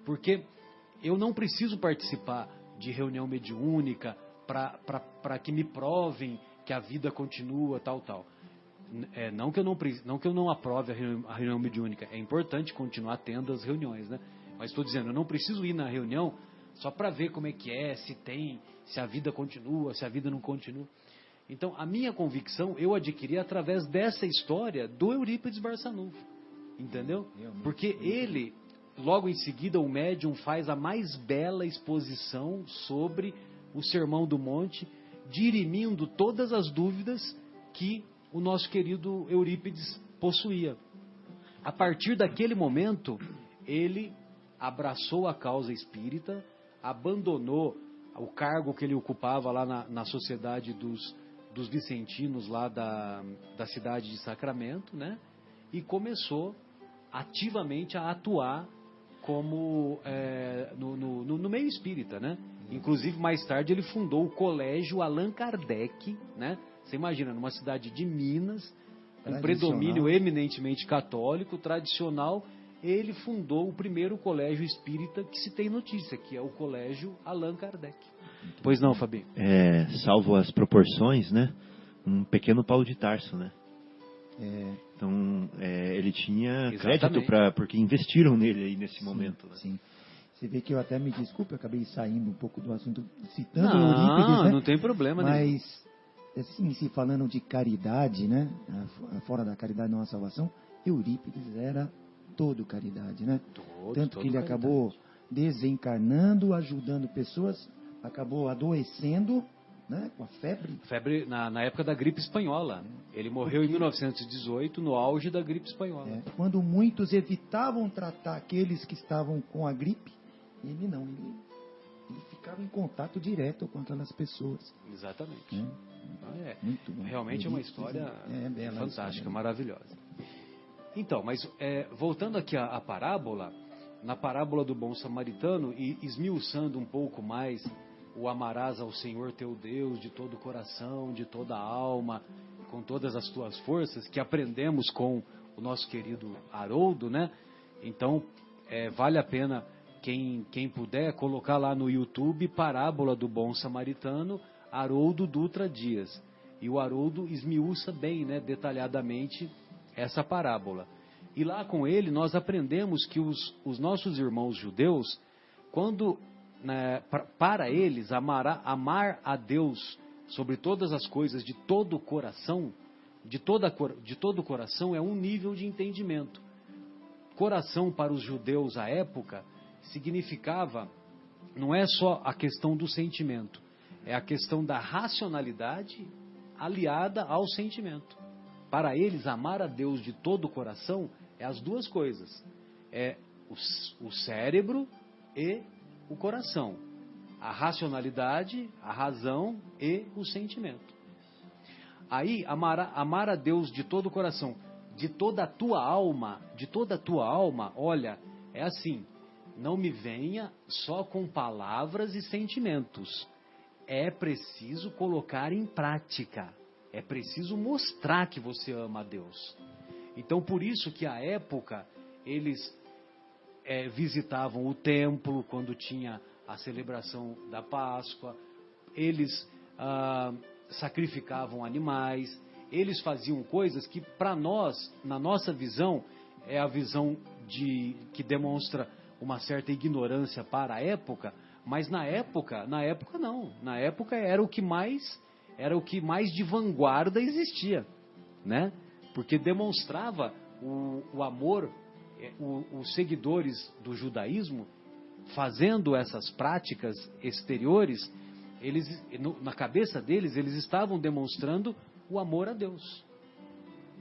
Porque eu não preciso participar de reunião mediúnica para que me provem que a vida continua, tal. Não que eu não aprove a reunião mediúnica. É importante continuar tendo as reuniões, né? Mas estou dizendo, eu não preciso ir na reunião só para ver como é que é, se a vida continua, se a vida não continua. Então, a minha convicção eu adquiri através dessa história do Eurípides Barçanufo. Entendeu? Porque ele, logo em seguida, o médium faz a mais bela exposição sobre o Sermão do Monte, dirimindo todas as dúvidas que o nosso querido Eurípides possuía. A partir daquele momento, ele abraçou a causa espírita, abandonou o cargo que ele ocupava lá na sociedade dos vicentinos lá da cidade de Sacramento, né? E começou ativamente a atuar como no meio espírita, né? Inclusive, mais tarde, ele fundou o Colégio Allan Kardec, né? Você imagina, numa cidade de Minas, um predomínio eminentemente católico, tradicional, ele fundou o primeiro colégio espírita que se tem notícia, que é o Colégio Allan Kardec. Pois não, Fabinho? Salvo as proporções, né? Um pequeno Paulo de Tarso, né? Então, ele tinha crédito porque investiram nele aí nesse momento. Né? Sim. Você vê que eu até me desculpe, eu acabei saindo um pouco do assunto, citando Eurípides, né? Não tem problema nenhum. Mas, assim, se falando de caridade, né? Fora da caridade não há salvação, Eurípides era todo caridade, né? Tanto que ele acabou desencarnando, ajudando pessoas, acabou adoecendo, né? Com a febre. Febre na época da gripe espanhola. Ele morreu em 1918, no auge da gripe espanhola. Quando muitos evitavam tratar aqueles que estavam com a gripe, ele não, ele ficava em contato direto com aquelas pessoas. Exatamente. Muito bom. Realmente é uma história fantástica, história, maravilhosa. Então, mas voltando aqui à parábola, na parábola do bom samaritano, e esmiuçando um pouco mais o amarás ao Senhor teu Deus de todo o coração, de toda a alma, com todas as tuas forças, que aprendemos com o nosso querido Haroldo, né? Então, vale a pena, quem puder, colocar lá no YouTube, Parábola do Bom Samaritano, Haroldo Dutra Dias. E o Haroldo esmiuça bem, né, detalhadamente, essa parábola. E lá com ele nós aprendemos que os nossos irmãos judeus, quando, né, para eles, amar a Deus sobre todas as coisas, de todo o coração, de todo o coração, é um nível de entendimento. Coração para os judeus à época significava, não é só a questão do sentimento, é a questão da racionalidade aliada ao sentimento. Para eles, amar a Deus de todo o coração é as duas coisas. É o cérebro e o coração. A racionalidade, a razão e o sentimento. Aí, amar a Deus de todo o coração, de toda a tua alma, olha, é assim, não me venha só com palavras e sentimentos. É preciso colocar em prática. É preciso mostrar que você ama a Deus. Então, por isso que à época, eles visitavam o templo quando tinha a celebração da Páscoa. Eles sacrificavam animais. Eles faziam coisas que, para nós, na nossa visão, é a visão que demonstra uma certa ignorância para a época, mas na época não. Na época era o que mais de vanguarda existia, né? Porque demonstrava o amor, os seguidores do judaísmo fazendo essas práticas exteriores, eles, na cabeça deles, eles estavam demonstrando o amor a Deus,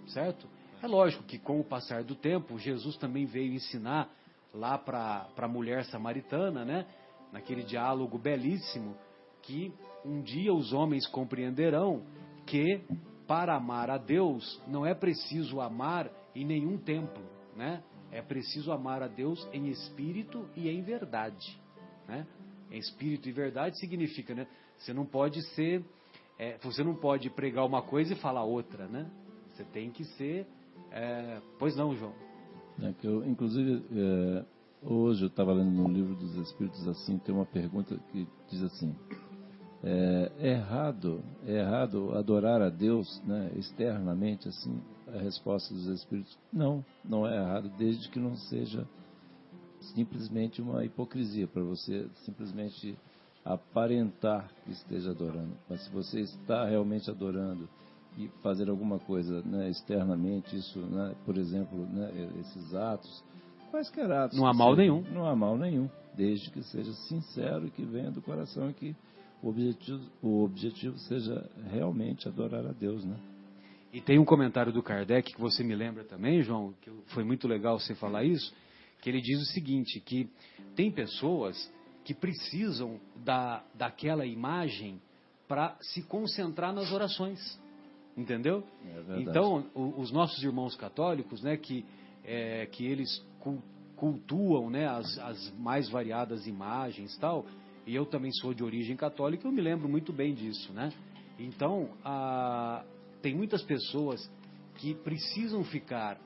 certo? É lógico que com o passar do tempo, Jesus também veio ensinar lá para a mulher samaritana, né? Naquele diálogo belíssimo, que um dia os homens compreenderão que para amar a Deus não é preciso amar em nenhum templo, né? É preciso amar a Deus em espírito e em verdade, né? Em espírito e verdade significa, né? Você não pode pregar uma coisa e falar outra, né? Você tem que ser... Pois não, João? Inclusive, hoje eu estava lendo no livro dos Espíritos assim, tem uma pergunta que diz assim: é errado adorar a Deus, né, externamente, assim? A resposta dos Espíritos: não é errado, desde que não seja simplesmente uma hipocrisia, para você simplesmente aparentar que esteja adorando. Mas se você está realmente adorando e fazer alguma coisa, né, externamente, isso, né, por exemplo, né, esses atos, quaisquer atos, não há mal nenhum. Não há mal nenhum, desde que seja sincero e que venha do coração, e que o objetivo seja realmente adorar a Deus, né? E tem um comentário do Kardec que você me lembra também, João, que foi muito legal você falar isso, que ele diz o seguinte, que tem pessoas que precisam daquela imagem para se concentrar nas orações, entendeu? Então, os nossos irmãos católicos, né, que eles cultuam, né, as mais variadas imagens, tal, e eu também sou de origem católica, eu me lembro muito bem disso, né? Então, tem muitas pessoas que precisam ficar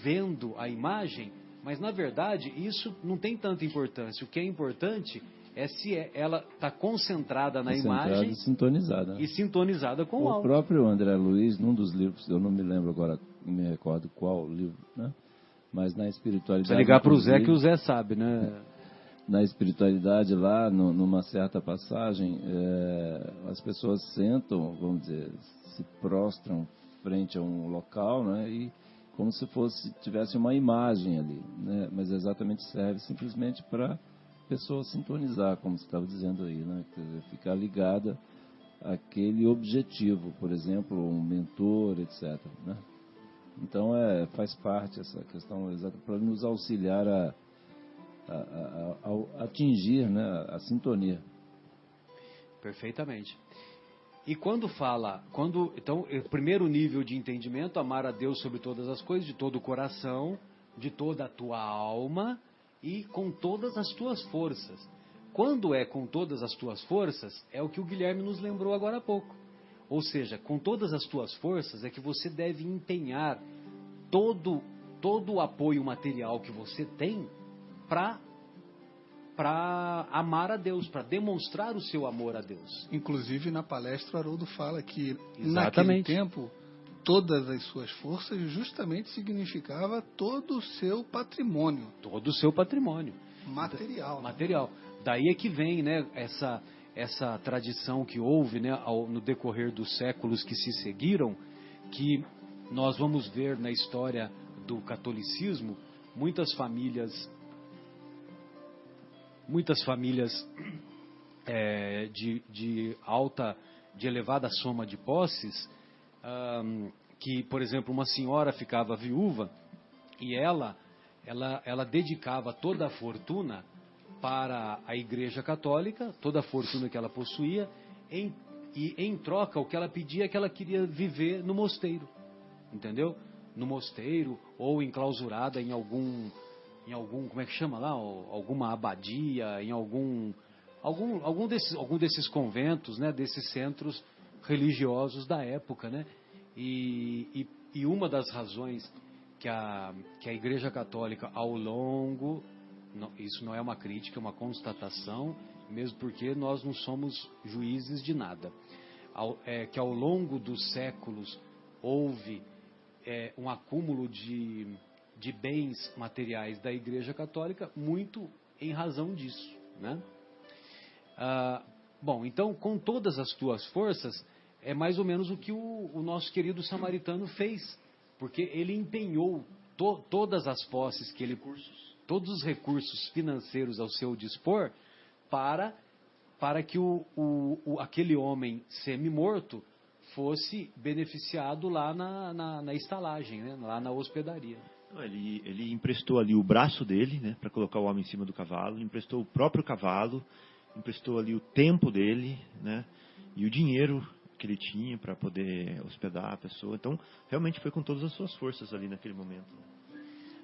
vendo a imagem, mas na verdade isso não tem tanta importância. O que é importante é se ela está concentrada na imagem e sintonizada. E sintonizada com o alto. O próprio André Luiz, num dos livros, eu não me lembro agora, não me recordo qual livro, né? Mas na espiritualidade... Precisa ligar para o Zé, que o Zé sabe, né? Na espiritualidade lá, numa certa passagem, as pessoas sentam, vamos dizer, se prostram frente a um local, né? E como se tivesse uma imagem ali, né? Mas exatamente serve simplesmente para a pessoa sintonizar, como você estava dizendo aí, né? Quer dizer, ficar ligada àquele objetivo, por exemplo, um mentor, etc., né? Então, faz parte essa questão exata para nos auxiliar a atingir, né, a sintonia. Perfeitamente. E então, o primeiro nível de entendimento, amar a Deus sobre todas as coisas, de todo o coração, de toda a tua alma e com todas as tuas forças. Quando é com todas as tuas forças, é o que o Guilherme nos lembrou agora há pouco. Ou seja, com todas as tuas forças é que você deve empenhar todo o apoio material que você tem para amar a Deus, para demonstrar o seu amor a Deus. Inclusive, na palestra, o Haroldo fala que, Exatamente, naquele tempo, todas as suas forças justamente significava todo o seu patrimônio. Todo o seu patrimônio. Material. Material. Daí é que vem, né, essa tradição que houve, né, no decorrer dos séculos que se seguiram, que nós vamos ver na história do catolicismo muitas famílias de elevada soma de posses, que, por exemplo, uma senhora ficava viúva e ela dedicava toda a fortuna para a Igreja Católica, toda a fortuna que ela possuía, e em troca o que ela pedia é que ela queria viver no mosteiro, entendeu? No mosteiro ou enclausurada em algum, como é que chama lá? Alguma abadia, em algum desses conventos, né? Desses centros religiosos da época, né? E uma das razões que a Igreja Católica ao longo, isso não é uma crítica, é uma constatação, mesmo porque nós não somos juízes de nada, que ao longo dos séculos houve um acúmulo de bens materiais da Igreja Católica, muito em razão disso, né? Bom, então, com todas as tuas forças, é mais ou menos o que o nosso querido samaritano fez, porque ele empenhou todas as posses que todos os recursos financeiros ao seu dispor para que aquele homem semi-morto fosse beneficiado lá na estalagem, né? Lá na hospedaria. Ele emprestou ali o braço dele, né, para colocar o homem em cima do cavalo, emprestou o próprio cavalo, emprestou ali o tempo dele, né, e o dinheiro que ele tinha para poder hospedar a pessoa. Então, realmente foi com todas as suas forças ali naquele momento.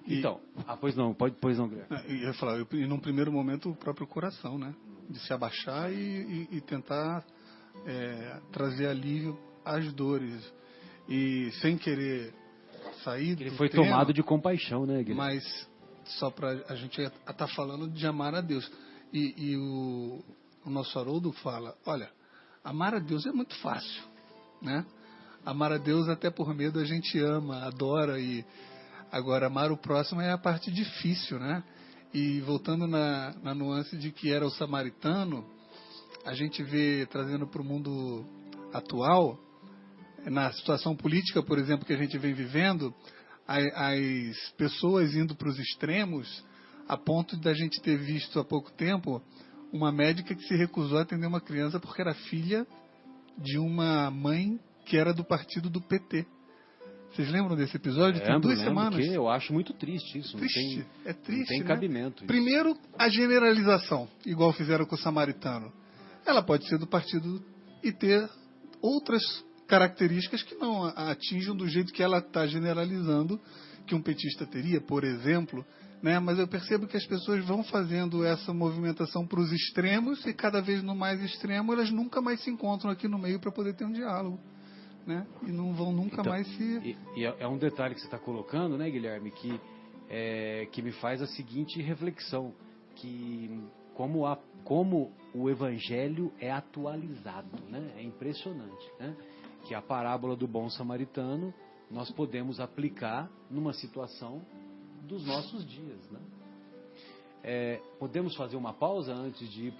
Então, pois não, Guilherme. Eu ia falar, e num primeiro momento o próprio coração, né? De se abaixar e tentar trazer alívio às dores. E sem querer sair Ele do foi tema, tomado de compaixão, né, Guilherme? Mas só para a gente estar falando de amar a Deus. E o nosso Haroldo fala, olha, amar a Deus é muito fácil, né? Amar a Deus até por medo a gente ama, adora e... Agora, amar o próximo é a parte difícil, né? E voltando na nuance de que era o samaritano, a gente vê, trazendo para o mundo atual, na situação política, por exemplo, que a gente vem vivendo, as pessoas indo para os extremos, a ponto de a gente ter visto há pouco tempo uma médica que se recusou a atender uma criança porque era filha de uma mãe que era do partido do PT. Vocês lembram desse episódio? Tem 2 semanas. Que eu acho muito triste isso. Triste. É triste, não tem né? cabimento. Isso. Primeiro, a generalização, igual fizeram com o samaritano. Ela pode ser do partido e ter outras características que não a atinjam do jeito que ela está generalizando, que um petista teria, por exemplo. Né? Mas eu percebo que as pessoas vão fazendo essa movimentação para os extremos e cada vez no mais extremo elas nunca mais se encontram aqui no meio para poder ter um diálogo. Né? E não vão nunca mais se... E é um detalhe que você está colocando, né, Guilherme, que me faz a seguinte reflexão, que como o Evangelho é atualizado, né? É impressionante, né? Que a parábola do bom samaritano nós podemos aplicar numa situação dos nossos dias, né? Podemos fazer uma pausa antes de ir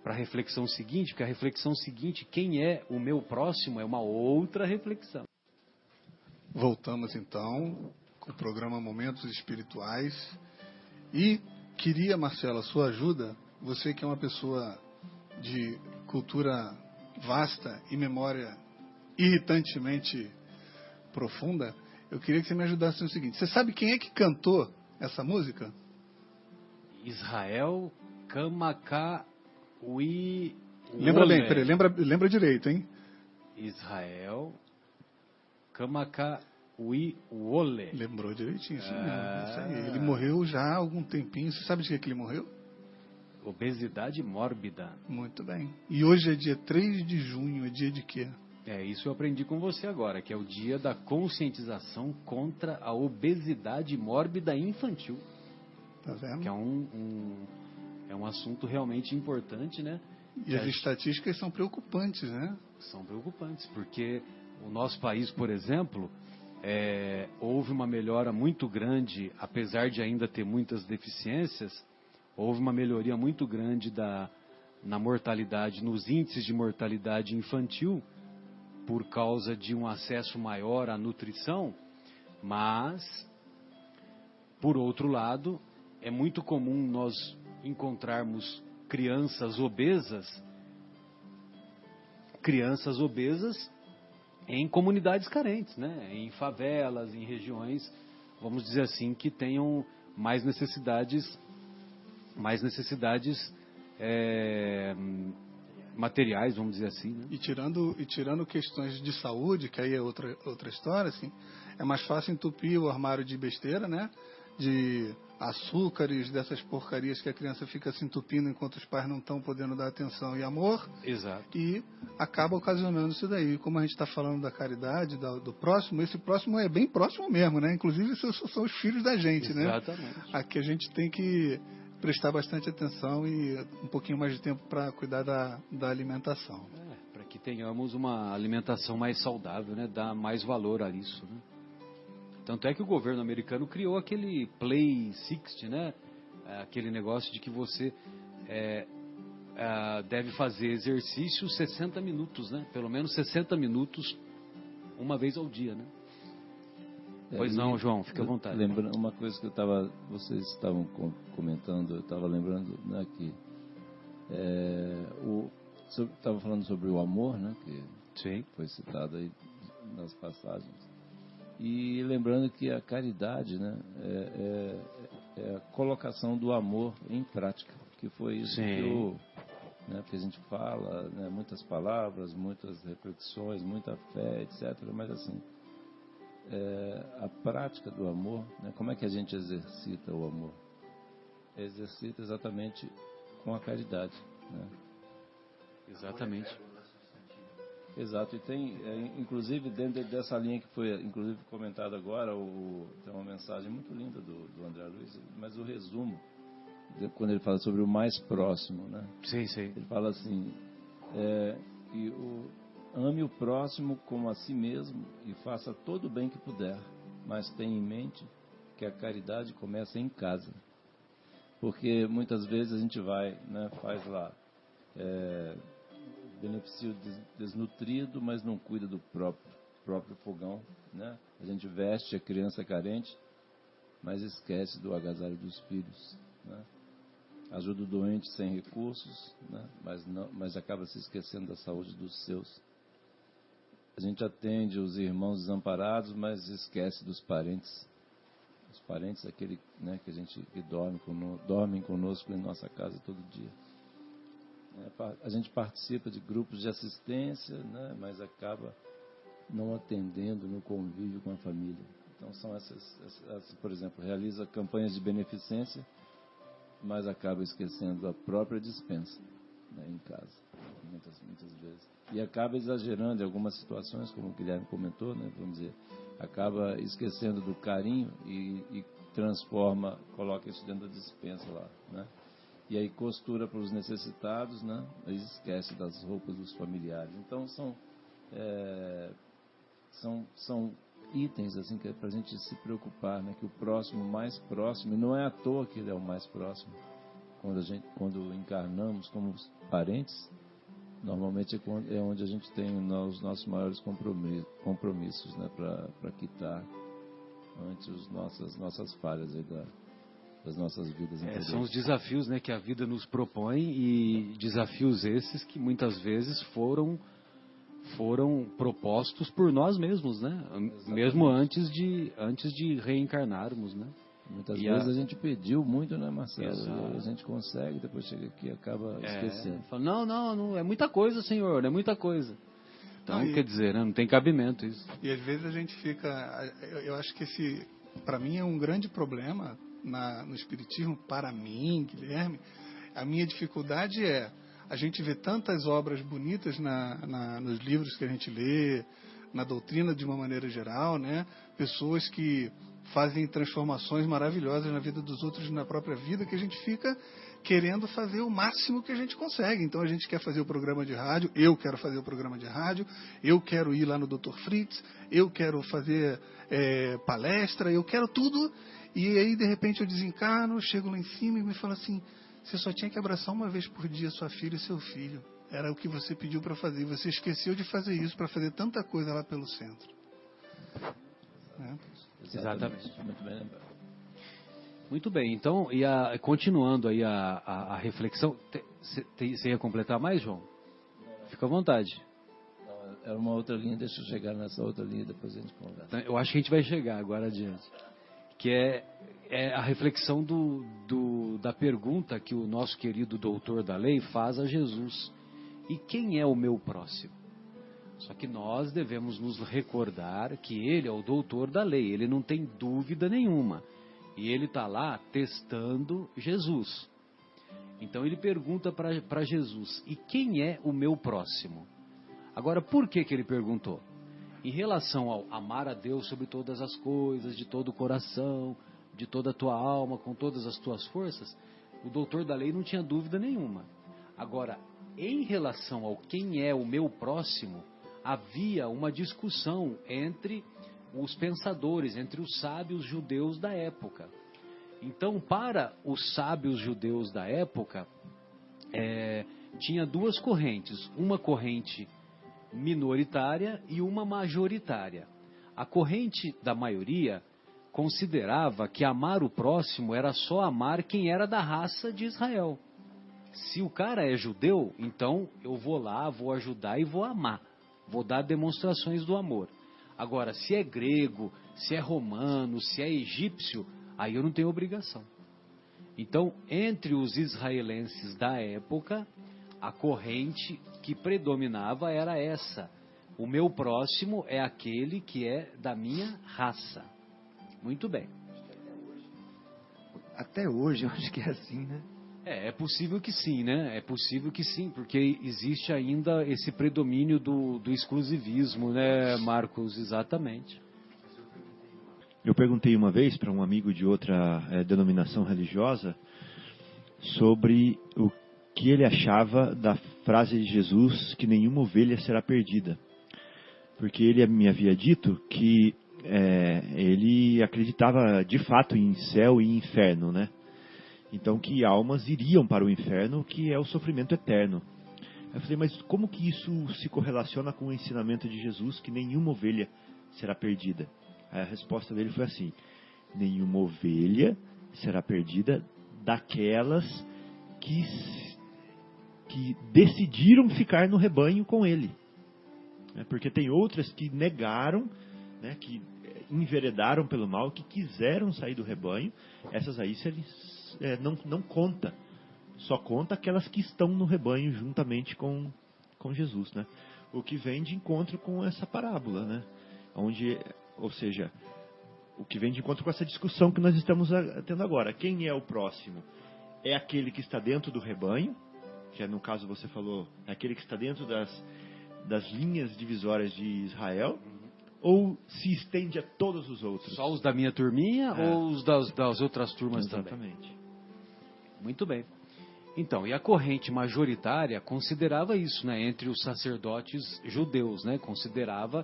para a reflexão seguinte, porque a reflexão seguinte, quem é o meu próximo, é uma outra reflexão. Voltamos então com o programa Momentos Espirituais e queria, Marcelo, a sua ajuda, você que é uma pessoa de cultura vasta e memória irritantemente profunda, eu queria que você me ajudasse no seguinte, você sabe quem é que cantou essa música? Israel Kamaka Lembra bem, peraí, lembra direito, hein? Israel Kamaka Wole. Lembrou direitinho, isso mesmo. Isso aí. Ele morreu já há algum tempinho. Você sabe de que ele morreu? Obesidade mórbida. Muito bem. E hoje é dia 3 de junho, é dia de quê? Isso eu aprendi com você agora, que é o dia da conscientização contra a obesidade mórbida infantil. Tá vendo? Que é um assunto realmente importante, né? E as estatísticas são preocupantes, né? São preocupantes, porque o nosso país, por exemplo, houve uma melhora muito grande, apesar de ainda ter muitas deficiências, houve uma melhoria muito grande na mortalidade, nos índices de mortalidade infantil, por causa de um acesso maior à nutrição, mas, por outro lado, é muito comum nós encontrarmos crianças obesas em comunidades carentes, né? Em favelas, em regiões, vamos dizer assim, que tenham mais necessidades materiais, vamos dizer assim, né? E tirando questões de saúde, que aí é outra história, assim, é mais fácil entupir o armário de besteira, né? De açúcares, dessas porcarias que a criança fica se entupindo enquanto os pais não estão podendo dar atenção e amor. Exato. E acaba ocasionando isso daí. Como a gente está falando da caridade, do próximo, esse próximo é bem próximo mesmo, né? Inclusive são os filhos da gente, exatamente, né? Aqui a gente tem que prestar bastante atenção e um pouquinho mais de tempo para cuidar da alimentação. Para que tenhamos uma alimentação mais saudável, né? Dar mais valor a isso, né? Tanto é que o governo americano criou aquele Play 60, né? Aquele negócio de que você deve fazer exercício 60 minutos, né? Pelo menos 60 minutos uma vez ao dia, né? Pois não, João, fica à vontade. Lembrando uma coisa que vocês estavam comentando, eu estava lembrando, né, que estava falando sobre o amor, né? Que sim, foi citado aí nas passagens. E lembrando que a caridade, né, é a colocação do amor em prática, que foi isso que a gente fala, né, muitas palavras, muitas reflexões, muita fé, etc. Mas assim, a prática do amor, né, como é que a gente exercita o amor? Exercita exatamente com a caridade, né? Exatamente. Exato, e tem, inclusive, dentro dessa linha que foi, inclusive, comentada agora, tem uma mensagem muito linda do André Luiz, mas o resumo, quando ele fala sobre o mais próximo, né? Sim, sim. Ele fala assim, ame o próximo como a si mesmo e faça todo o bem que puder, mas tenha em mente que a caridade começa em casa. Porque muitas vezes a gente vai, né, faz lá... beneficia o desnutrido, mas não cuida do próprio fogão, né? A gente veste a criança carente, mas esquece do agasalho dos filhos, né? Ajuda o doente sem recursos, né? Mas acaba se esquecendo da saúde dos seus. a gente atende os irmãos desamparados, mas esquece dos parentes. Os parentes, aquele, né, que dormem conosco em nossa casa todo dia. A gente participa de grupos de assistência, né, mas acaba não atendendo no convívio com a família. Então são essas, por exemplo, realiza campanhas de beneficência, mas acaba esquecendo a própria despensa, né, em casa, muitas vezes. E acaba exagerando em algumas situações, como o Guilherme comentou, né, vamos dizer, acaba esquecendo do carinho e transforma, coloca isso dentro da despensa lá, né? E aí costura para os necessitados, né? Aí esquece das roupas dos familiares. Então são itens assim que é para a gente se preocupar, né? Que o próximo, mais próximo, e não é à toa que ele é o mais próximo. Quando encarnamos como parentes, normalmente é onde a gente tem os nossos maiores compromissos, né? Para quitar ante as nossas falhas aí das nossas vidas. São os desafios, né, que a vida nos propõe, e desafios esses que muitas vezes foram propostos por nós mesmos, né? Exatamente. Mesmo antes de reencarnarmos, né? Muitas vezes a gente pediu muito, né, Marcelo? A gente consegue, depois chega aqui e acaba esquecendo. Fala, não, é muita coisa, Senhor, é muita coisa. Então, quer dizer, né, não tem cabimento isso. E às vezes a gente fica... Eu acho que esse, para mim, é um grande problema no Espiritismo, para mim, Guilherme. A minha dificuldade é a gente vê tantas obras bonitas nos livros que a gente lê, na doutrina de uma maneira geral, né? Pessoas que fazem transformações maravilhosas na vida dos outros e na própria vida, que a gente fica querendo fazer o máximo que a gente consegue. Então a gente quer fazer o programa de rádio, eu quero fazer o programa de rádio, eu quero ir lá no Dr. Fritz, eu quero fazer palestra, eu quero tudo, e aí de repente eu desencarno, chego lá em cima e me falo assim: você só tinha que abraçar uma vez por dia sua filha e seu filho. Era o que você pediu para fazer, você esqueceu de fazer isso para fazer tanta coisa lá pelo centro. Exatamente. Muito bem lembrado. Muito bem, então, continuando aí a reflexão, você ia completar mais, João? Fica à vontade. Não, era uma outra linha, deixa eu chegar nessa outra linha, depois a gente conversa. Eu acho que a gente vai chegar agora adiante. Que é a reflexão da pergunta que o nosso querido doutor da lei faz a Jesus: e quem é o meu próximo? Só que nós devemos nos recordar que ele é o doutor da lei, ele não tem dúvida nenhuma. E ele está lá testando Jesus. Então ele pergunta para Jesus: e quem é o meu próximo? Agora, por que ele perguntou? Em relação ao amar a Deus sobre todas as coisas, de todo o coração, de toda a tua alma, com todas as tuas forças, o doutor da lei não tinha dúvida nenhuma. Agora, em relação ao quem é o meu próximo, havia uma discussão entre os pensadores, entre os sábios judeus da época. Então, para os sábios judeus da época, tinha duas correntes, uma corrente minoritária e uma majoritária. A corrente da maioria considerava que amar o próximo era só amar quem era da raça de Israel. Se o cara é judeu, então eu vou lá, vou ajudar e vou amar. Vou dar demonstrações do amor. Agora, se é grego, se é romano, se é egípcio, aí eu não tenho obrigação. Então, entre os israelenses da época, a corrente que predominava era essa: o meu próximo é aquele que é da minha raça. Muito bem. Até hoje eu acho que é assim, né? É possível que sim, né? É possível que sim, porque existe ainda esse predomínio do exclusivismo, né, Marcos? Exatamente. Eu perguntei uma vez para um amigo de outra denominação religiosa sobre o que ele achava da frase de Jesus que nenhuma ovelha será perdida. Porque ele me havia dito que ele acreditava de fato em céu e inferno, né? Então que almas iriam para o inferno, que é o sofrimento eterno. Eu falei, mas como que isso se correlaciona com o ensinamento de Jesus que nenhuma ovelha será perdida? Aí a resposta dele foi assim: nenhuma ovelha será perdida daquelas que decidiram ficar no rebanho com ele. né? Porque tem outras que negaram, né? Que enveredaram pelo mal, que quiseram sair do rebanho. Essas aí não conta. Só conta aquelas que estão no rebanho juntamente com Jesus, né? O que vem de encontro com essa parábola, né? Ou seja, o que vem de encontro com essa discussão que nós estamos tendo agora. Quem é o próximo? É aquele que está dentro do rebanho, que no caso você falou, é aquele que está dentro das linhas divisórias de Israel, ou se estende a todos os outros? Só os da minha turminha ou os das outras turmas também? Exatamente. Muito bem. Então, e a corrente majoritária considerava isso, né, entre os sacerdotes judeus, né, considerava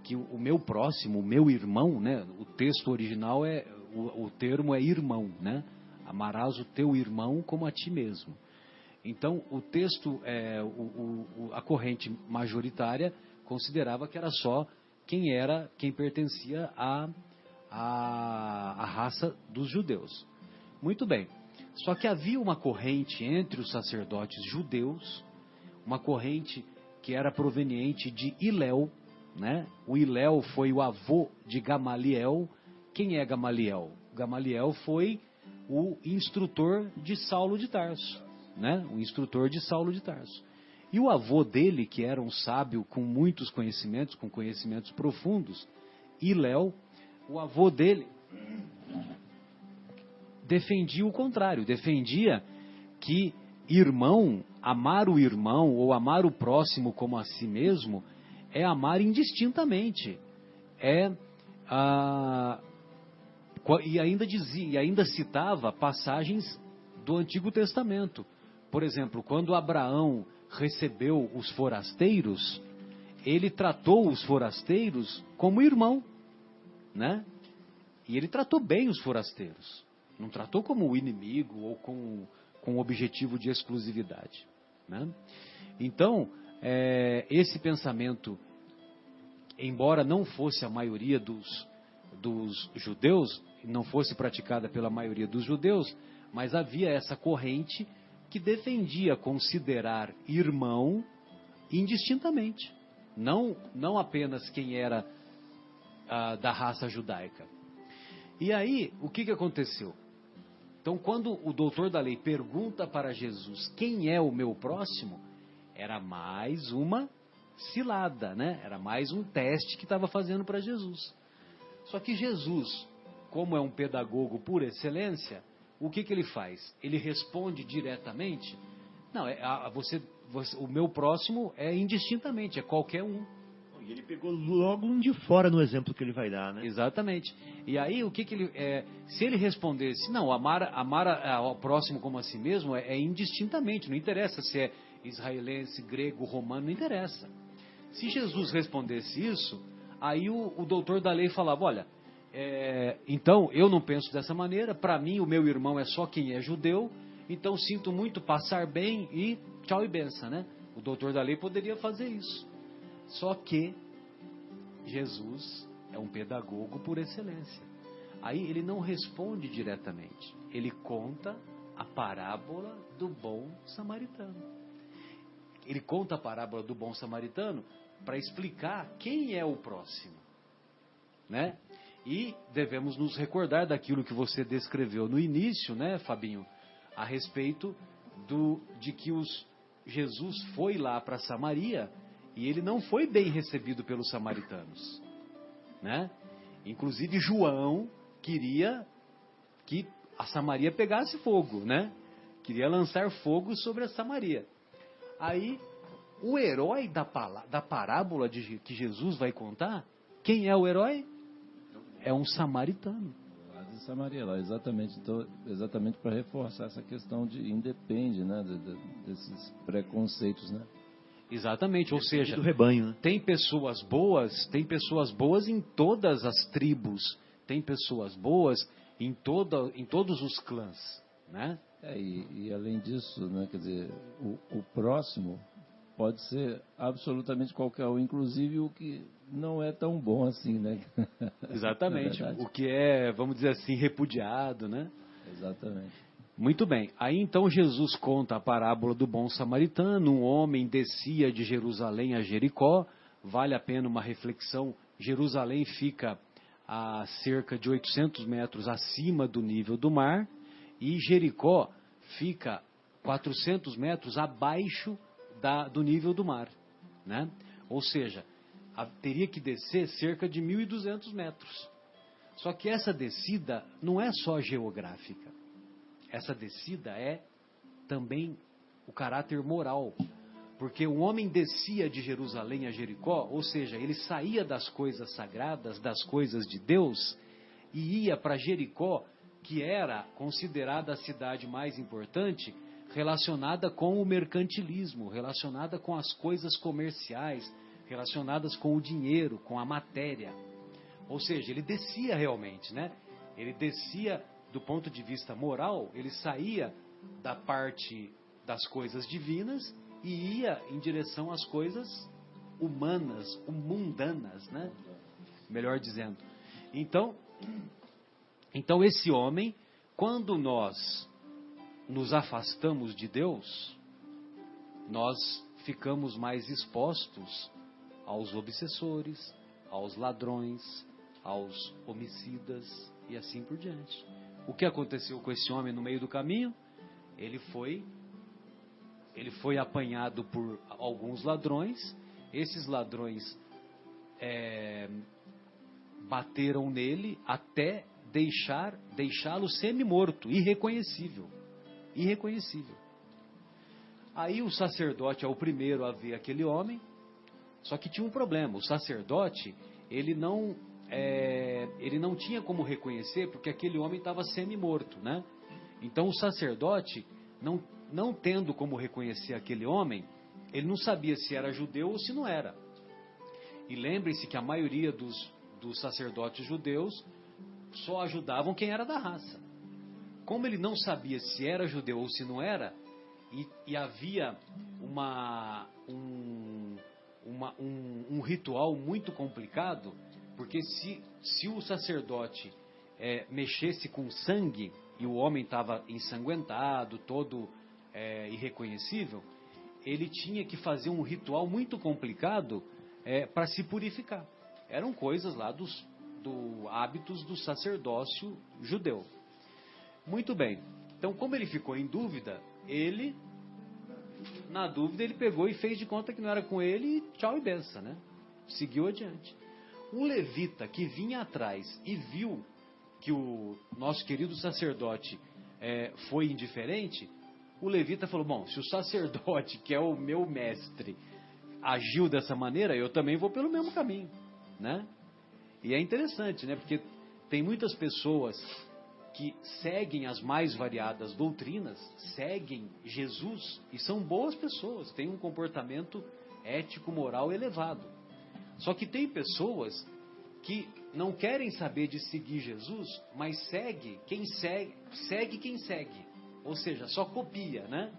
que o meu próximo, o meu irmão, né, o texto original o termo é irmão, né, amarás o teu irmão como a ti mesmo. Então, o texto, a corrente majoritária considerava que era só quem pertencia à raça dos judeus. Muito bem. Só que havia uma corrente entre os sacerdotes judeus, uma corrente que era proveniente de Hilel, né? O Hilel foi o avô de Gamaliel. Quem é Gamaliel? Gamaliel foi o instrutor de Saulo de Tarso, né? O instrutor de Saulo de Tarso. E o avô dele, que era um sábio com muitos conhecimentos, com conhecimentos profundos, Hilel, o avô dele defendia o contrário, defendia que amar o irmão ou amar o próximo como a si mesmo é amar indistintamente. E ainda citava passagens do Antigo Testamento. Por exemplo, quando Abraão recebeu os forasteiros, ele tratou os forasteiros como irmão, né? E ele tratou bem os forasteiros. Não tratou como o inimigo ou com o objetivo de exclusividade, né? Então, esse pensamento, embora não fosse a maioria dos judeus, não fosse praticada pela maioria dos judeus, mas havia essa corrente que defendia considerar irmão indistintamente, não apenas quem era da raça judaica. E aí, o que aconteceu? Então, quando o doutor da lei pergunta para Jesus quem é o meu próximo, era mais uma cilada, né? Era mais um teste que estava fazendo para Jesus. Só que Jesus, como é um pedagogo por excelência, o que ele faz? Ele responde diretamente? Não, o meu próximo é indistintamente, é qualquer um. E ele pegou logo um de fora no exemplo que ele vai dar, né? Exatamente. E aí, se ele respondesse, não, amar ao próximo como a si mesmo é indistintamente, não interessa se é israelense, grego, romano, não interessa. Se Jesus respondesse isso, aí o doutor da lei falava, olha, então eu não penso dessa maneira, para mim o meu irmão é só quem é judeu, então sinto muito passar bem e tchau e benção, né? O doutor da lei poderia fazer isso. Só que Jesus é um pedagogo por excelência. Aí ele não responde diretamente. Ele conta a parábola do bom samaritano. Ele conta a parábola do bom samaritano para explicar quem é o próximo, né? E devemos nos recordar daquilo que você descreveu no início, né, Fabinho? A respeito de que Jesus foi lá para Samaria e ele não foi bem recebido pelos samaritanos, né? Inclusive João queria que a Samaria pegasse fogo, né? Queria lançar fogo sobre a Samaria. Aí, o herói da parábola que Jesus vai contar, quem é o herói? É um samaritano. Lá de Samaria, lá, exatamente. Então, exatamente para reforçar essa questão de independe, né? Desses preconceitos, né? Exatamente, ou seja, do rebanho, né? Tem pessoas boas em todas as tribos, tem pessoas boas em todos os clãs, né? E além disso, né, quer dizer, o próximo pode ser absolutamente qualquer um, inclusive o que não é tão bom assim, né? Exatamente, o que é, vamos dizer assim, repudiado, né? Exatamente. Muito bem, aí então Jesus conta a parábola do bom samaritano. Um homem descia de Jerusalém a Jericó vale a pena uma reflexão. Jerusalém fica a cerca de 800 metros acima do nível do mar e Jericó fica 400 metros abaixo do nível do mar, né? Ou seja, teria que descer cerca de 1.200 metros. Só que essa descida não é só geográfica. Essa descida é também o caráter moral. Porque o homem descia de Jerusalém a Jericó, ou seja, ele saía das coisas sagradas, das coisas de Deus, e ia para Jericó, que era considerada a cidade mais importante, relacionada com o mercantilismo, relacionada com as coisas comerciais, relacionadas com o dinheiro, com a matéria. Ou seja, ele descia realmente, né? Ele descia do ponto de vista moral, ele saía da parte das coisas divinas e ia em direção às coisas humanas, mundanas, né? Melhor dizendo. Então esse homem, quando nós nos afastamos de Deus, nós ficamos mais expostos aos obsessores, aos ladrões, aos homicidas e assim por diante. O que aconteceu com esse homem no meio do caminho? Ele foi apanhado por alguns ladrões. Esses ladrões bateram nele até deixá-lo semi-morto, irreconhecível. Aí o sacerdote é o primeiro a ver aquele homem. Só que tinha um problema. O sacerdote, ele não tinha como reconhecer, porque aquele homem estava semi-morto, né? Então o sacerdote, não tendo como reconhecer aquele homem, ele não sabia se era judeu ou se não era. E lembrem-se que a maioria dos sacerdotes judeus só ajudavam quem era da raça. Como ele não sabia se era judeu ou se não era, e havia um ritual muito complicado, porque se o sacerdote mexesse com sangue e o homem estava ensanguentado, todo irreconhecível, ele tinha que fazer um ritual muito complicado para se purificar. Eram coisas lá dos hábitos do sacerdócio judeu. Muito bem. Então, como ele ficou em dúvida, na dúvida, ele pegou e fez de conta que não era com ele e tchau e benção, né? Seguiu adiante. Um levita que vinha atrás e viu que o nosso querido sacerdote foi indiferente, o levita falou, bom, se o sacerdote, que é o meu mestre, agiu dessa maneira, eu também vou pelo mesmo caminho, né? E é interessante, né? Porque tem muitas pessoas que seguem as mais variadas doutrinas, seguem Jesus e são boas pessoas, têm um comportamento ético, moral elevado. Só que tem pessoas que não querem saber de seguir Jesus, mas segue quem segue. Ou seja, só copia, né?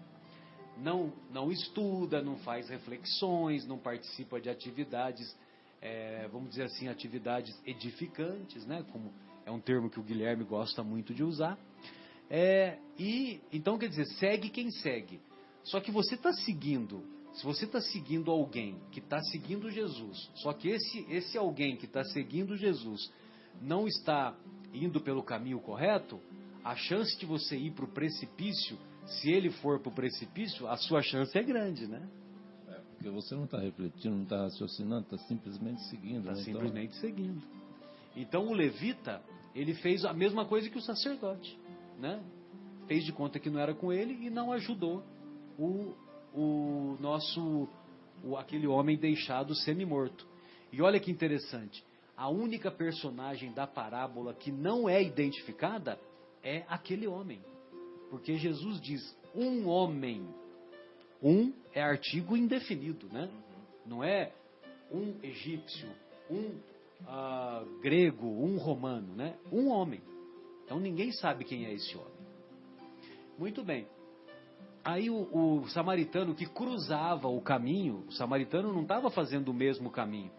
Não estuda, não faz reflexões, não participa de atividades, vamos dizer assim, atividades edificantes, né? Como é um termo que o Guilherme gosta muito de usar. Então, quer dizer, segue quem segue. Só que você está seguindo, se você está seguindo alguém que está seguindo Jesus, só que esse alguém que está seguindo Jesus não está indo pelo caminho correto, a chance de você ir para o precipício, se ele for para o precipício, a sua chance é grande, né? Porque você não está refletindo, não está raciocinando, está simplesmente seguindo. Está né? simplesmente seguindo. Então o levita, ele fez a mesma coisa que o sacerdote, né? Fez de conta que não era com ele e não ajudou aquele homem deixado semi-morto. E olha que interessante, a única personagem da parábola que não é identificada é aquele homem. Porque Jesus diz, um homem. Um é artigo indefinido, né? Não é um egípcio, um grego, um romano, né? Um homem. Então ninguém sabe quem é esse homem. Muito bem. Aí o samaritano que cruzava o caminho, o samaritano não estava fazendo o mesmo caminho.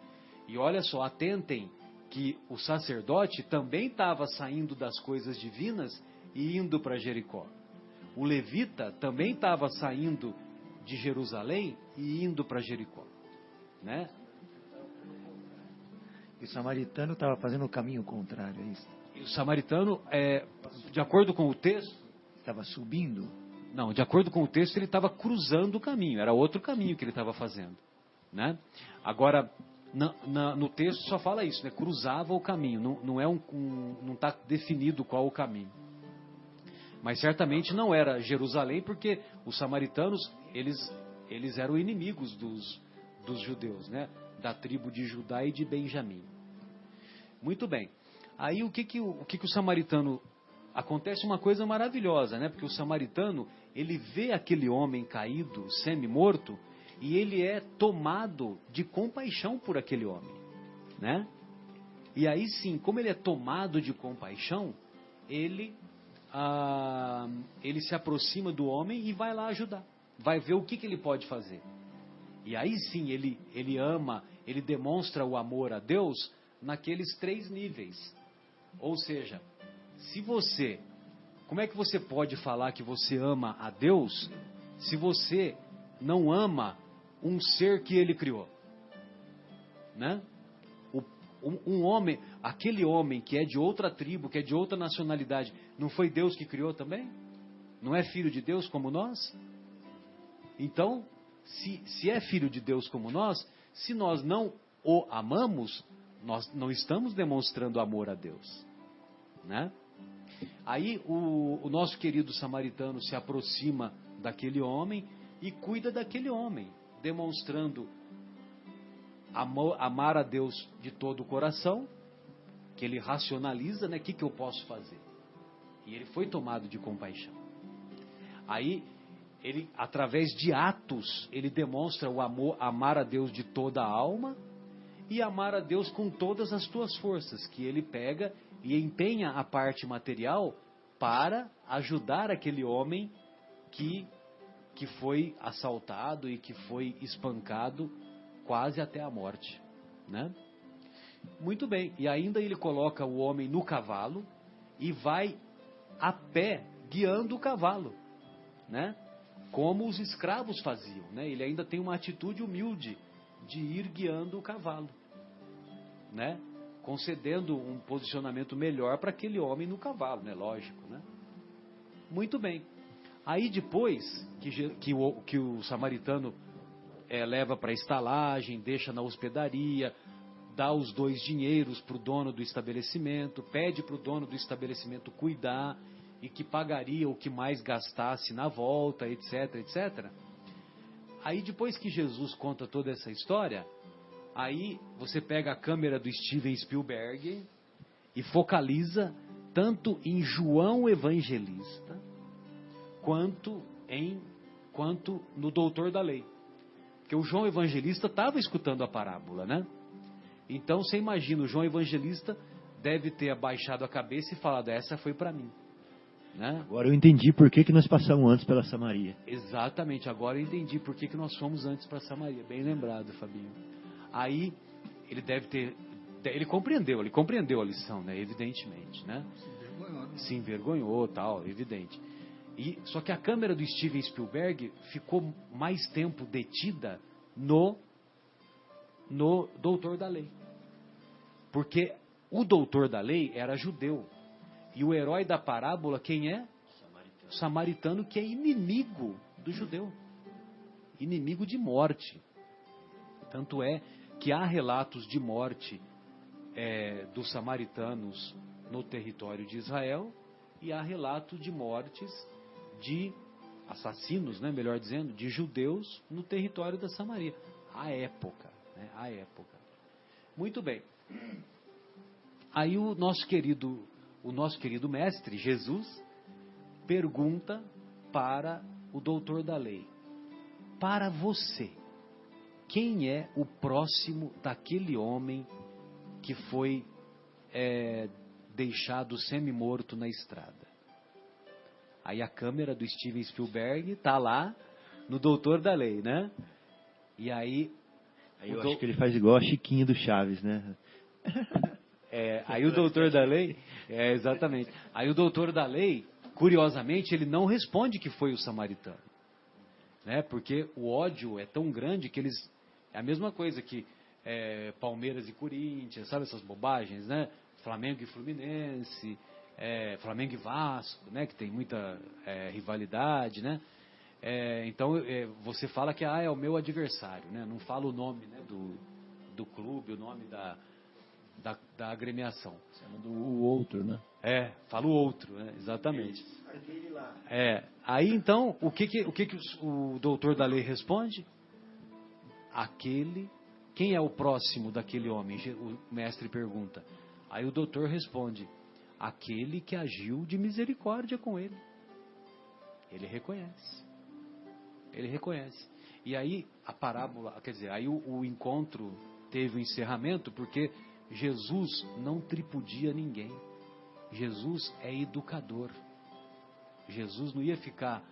E olha só, atentem que o sacerdote também estava saindo das coisas divinas e indo para Jericó. O levita também estava saindo de Jerusalém e indo para Jericó, né? O samaritano estava fazendo o caminho contrário, é isso? E o samaritano, de acordo com o texto... Estava subindo? Não, de acordo com o texto, ele estava cruzando o caminho. Era outro caminho que ele estava fazendo, né? Agora, no texto só fala isso, né? Cruzava o caminho. Não está definido qual o caminho. Mas certamente não era Jerusalém, porque os samaritanos, eles eram inimigos dos judeus, né? Da tribo de Judá e de Benjamim. Muito bem. Aí o que o samaritano... Acontece uma coisa maravilhosa, né? Porque o samaritano, ele vê aquele homem caído, semi-morto, e ele é tomado de compaixão por aquele homem, né? E aí sim, como ele é tomado de compaixão, ele se aproxima do homem e vai lá ajudar. Vai ver o que ele pode fazer. E aí sim, ele ama, ele demonstra o amor a Deus naqueles 3 níveis. Ou seja, como é que você pode falar que você ama a Deus se você não ama um ser que Ele criou, né? Aquele homem que é de outra tribo, que é de outra nacionalidade, não foi Deus que criou também? Não é filho de Deus como nós? Então, se é filho de Deus como nós, se nós não o amamos, nós não estamos demonstrando amor a Deus, né? Aí o nosso querido samaritano se aproxima daquele homem e cuida daquele homem, demonstrando amar a Deus de todo o coração, que ele racionaliza, né? O que eu posso fazer? E ele foi tomado de compaixão. Aí, ele, através de atos, ele demonstra o amor, amar a Deus de toda a alma e amar a Deus com todas as tuas forças, que ele pega e empenha a parte material para ajudar aquele homem que foi assaltado e que foi espancado quase até a morte, né? Muito bem, e ainda ele coloca o homem no cavalo e vai a pé guiando o cavalo, né? Como os escravos faziam, né? Ele ainda tem uma atitude humilde de ir guiando o cavalo, né? Concedendo um posicionamento melhor para aquele homem no cavalo, né? Lógico, né? Muito bem. Aí depois que o samaritano leva para a estalagem, deixa na hospedaria, dá os 2 dinheiros para o dono do estabelecimento, pede para o dono do estabelecimento cuidar e que pagaria o que mais gastasse na volta, etc, etc. Aí depois que Jesus conta toda essa história, aí você pega a câmera do Steven Spielberg e focaliza tanto em João Evangelista quanto no doutor da lei. Porque o João Evangelista estava escutando a parábola, né? Então você imagina, o João Evangelista deve ter abaixado a cabeça e falado, essa foi para mim, né? Agora eu entendi por que nós passamos antes pela Samaria. Exatamente, agora eu entendi por que nós fomos antes para Samaria. Bem lembrado, Fabinho. Aí ele compreendeu a lição, né? Evidentemente, né? Se envergonhou, tal, evidente. Só que a câmera do Steven Spielberg ficou mais tempo detida no doutor da lei. Porque o doutor da lei era judeu. E o herói da parábola, quem é? O samaritano, que é inimigo do judeu. Inimigo de morte. Tanto é que há relatos de morte dos samaritanos no território de Israel e há relatos de mortes de assassinos, né, melhor dizendo, de judeus no território da Samaria. À época, né, à época. Muito bem. Aí o nosso querido mestre, Jesus, pergunta para o doutor da lei: para você, quem é o próximo daquele homem que foi deixado semi-morto na estrada? Aí a câmera do Steven Spielberg está lá no doutor da lei, né? E aí... eu acho que ele faz igual a Chiquinha do Chaves, né? Aí o doutor da lei... exatamente. Aí o doutor da lei, curiosamente, ele não responde que foi o samaritano, né? Porque o ódio é tão grande que eles... É a mesma coisa que Palmeiras e Corinthians, sabe essas bobagens, né? Flamengo e Fluminense, Flamengo e Vasco, né? Que tem muita rivalidade, né? Então você fala que é o meu adversário, né? Não fala o nome, né, do clube, o nome da agremiação. O outro, né? Fala o outro, né? Exatamente. Aí então, o que o doutor da lei responde? Quem é o próximo daquele homem? O mestre pergunta. Aí o doutor responde: aquele que agiu de misericórdia com ele. Ele reconhece. E aí a parábola, quer dizer, aí o encontro teve um encerramento porque Jesus não tripudia ninguém. Jesus é educador. Jesus não ia ficar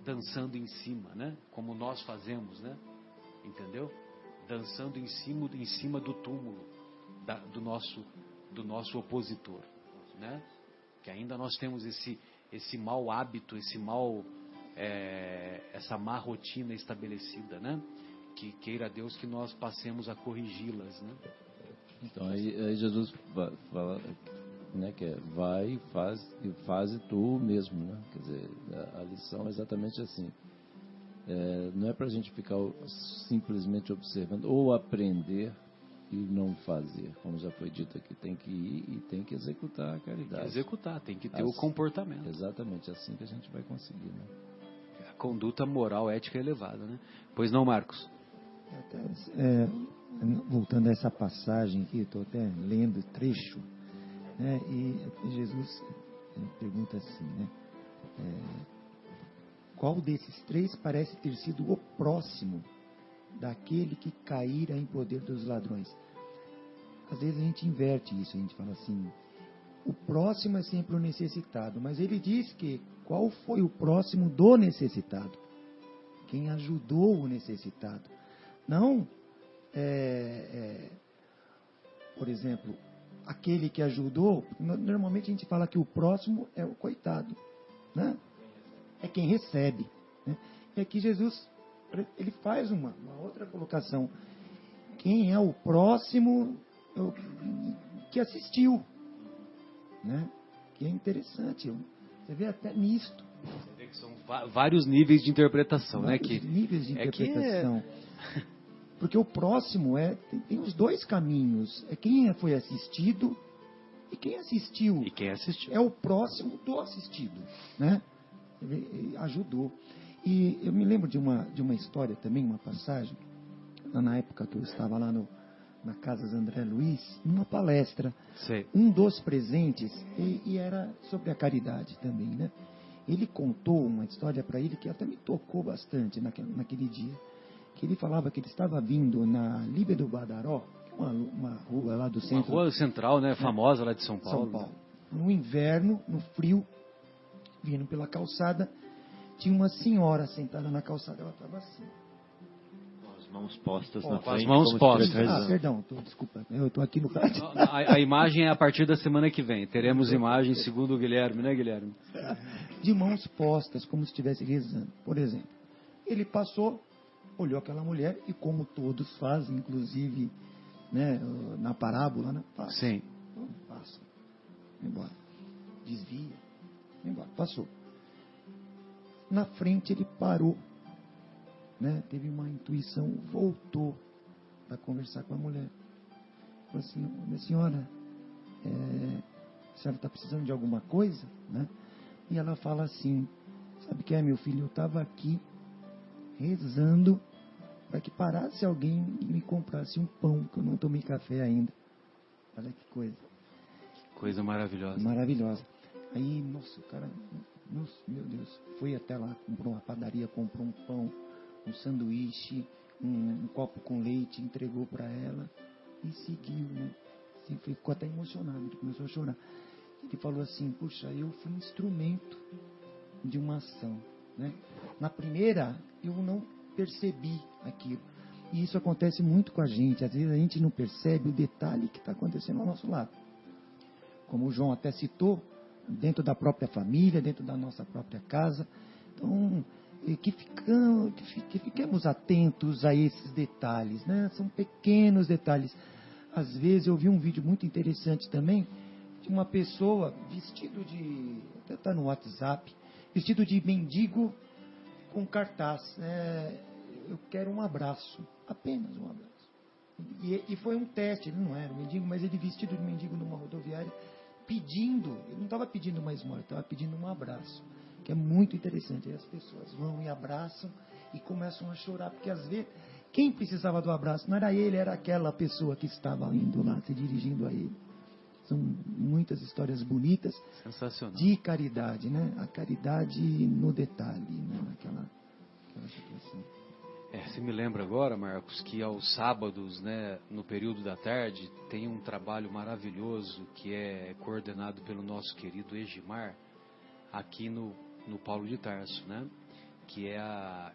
dançando em cima, né? Como nós fazemos, né? Entendeu? Dançando em cima do túmulo do nosso opositor, né? Que ainda nós temos esse mau hábito, essa má rotina estabelecida, né? Que queira Deus que nós passemos a corrigi-las, né? Então aí Jesus fala, né, que vai e faz tu mesmo, né? Quer dizer, a lição é exatamente assim. Não é para a gente ficar simplesmente observando ou aprender e não fazer, como já foi dito aqui. Tem que ir e tem que executar a caridade. Tem que ter o comportamento. Exatamente, assim que a gente vai conseguir, né? A conduta moral, ética elevada, né? Pois não, Marcos? Voltando a essa passagem aqui, estou até lendo o trecho, né, e Jesus pergunta assim, né? Qual desses três parece ter sido o próximo daquele que caíra em poder dos ladrões? Às vezes a gente inverte isso, a gente fala assim, o próximo é sempre o necessitado, mas ele diz que qual foi o próximo do necessitado? Quem ajudou o necessitado? Não, por exemplo, aquele que ajudou, normalmente a gente fala que o próximo é o coitado, né? É quem recebe, né? E aqui Jesus, ele faz uma outra colocação. Quem é o próximo que assistiu, né? Que é interessante, você vê até nisto. Você vê que são vários níveis de interpretação, vários, né? Níveis de interpretação. Porque o próximo tem os dois caminhos. É quem foi assistido e quem assistiu. É o próximo do assistido, né? Ele ajudou. E eu me lembro de uma história também, uma passagem, lá na época que eu estava lá na Casa André Luiz, numa palestra. Sei. Um dos presentes, e era sobre a caridade também, né? Ele contou uma história para ele que até me tocou bastante naquele dia. Que ele falava que ele estava vindo na Líbia do Badaró, uma rua lá do centro. Uma rua central, né? Famosa lá de São Paulo. São Paulo. No inverno, no frio, vindo pela calçada, tinha uma senhora sentada na calçada, ela estava assim. Com as mãos postas na frente. Com as mãos postas. Perdão, desculpa, eu estou aqui no rádio. A imagem é a partir da semana que vem. Teremos imagens segundo o Guilherme, né, Guilherme? De mãos postas, como se estivesse rezando. Por exemplo, ele passou, olhou aquela mulher e como todos fazem, inclusive, né, na parábola, né? Passa. Sim. Passa. Embora. Desvia. Embora. Passou. Na frente ele parou, né? Teve uma intuição, voltou para conversar com a mulher. Falou assim, minha senhora, a senhora está precisando de alguma coisa, né? E ela fala assim, sabe o que é, meu filho? Eu estava aqui rezando para que parasse alguém e me comprasse um pão, que eu não tomei café ainda. Olha que coisa. Que coisa maravilhosa. Maravilhosa. Aí, nossa, o cara, meu Deus, foi até lá, comprou uma padaria, comprou um pão, um sanduíche, um copo com leite, entregou para ela e seguiu, né? Ficou até emocionado, ele começou a chorar. Ele falou assim, puxa, eu fui instrumento de uma ação, né? Na primeira, eu não percebi aquilo. E isso acontece muito com a gente. Às vezes a gente não percebe o detalhe que está acontecendo ao nosso lado. Como o João até citou, dentro da própria família, dentro da nossa própria casa. Então, que fiquemos atentos a esses detalhes, né? São pequenos detalhes. Às vezes eu vi um vídeo muito interessante também, de uma pessoa vestido de, até está no WhatsApp, vestido de mendigo com cartaz, eu quero um abraço, apenas um abraço. E foi um teste, ele não era um mendigo, mas ele vestido de mendigo numa rodoviária, pedindo, ele não estava pedindo uma esmola, estava pedindo um abraço, que é muito interessante. Aí as pessoas vão e abraçam e começam a chorar, porque às vezes quem precisava do abraço não era ele, era aquela pessoa que estava indo lá, se dirigindo a ele. São muitas histórias bonitas. Sensacional. De caridade, né? A caridade no detalhe, né? Naquela situação. Você me lembra agora, Marcos, que aos sábados, né, no período da tarde, tem um trabalho maravilhoso que é coordenado pelo nosso querido Egimar, aqui no Paulo de Tarso, né? Que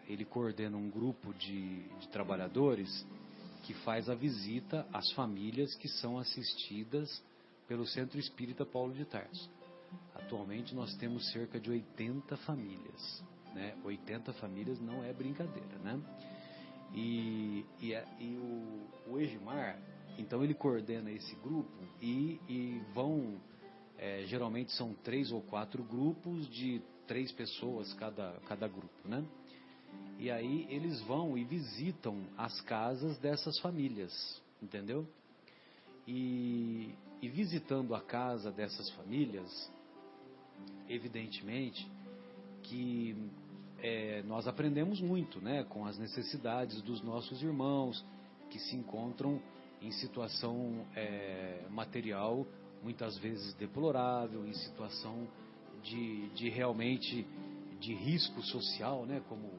ele coordena um grupo de trabalhadores que faz a visita às famílias que são assistidas pelo Centro Espírita Paulo de Tarso. Atualmente nós temos cerca de 80 famílias, né? 80 famílias não é brincadeira, né? E o Egimar, então ele coordena esse grupo e vão, geralmente são 3 ou 4 grupos de 3 pessoas cada grupo, né? E aí eles vão e visitam as casas dessas famílias, entendeu? E visitando a casa dessas famílias, evidentemente que nós aprendemos muito, né, com as necessidades dos nossos irmãos que se encontram em situação material muitas vezes deplorável, em situação de realmente de risco social, né, como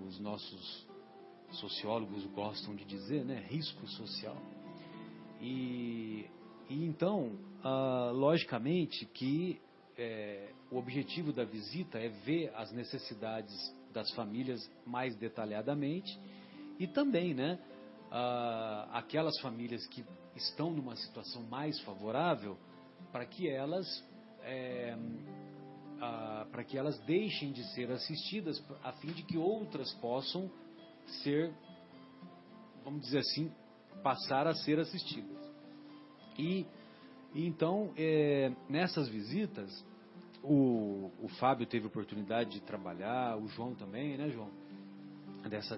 os nossos sociólogos gostam de dizer, né, risco social. E então, logicamente que o objetivo da visita é ver as necessidades das famílias mais detalhadamente e também, né, aquelas famílias que estão numa situação mais favorável para que elas deixem de ser assistidas a fim de que outras possam ser, vamos dizer assim, passar a ser assistidas. E então, nessas visitas, o Fábio teve oportunidade de trabalhar, o João também, né, João?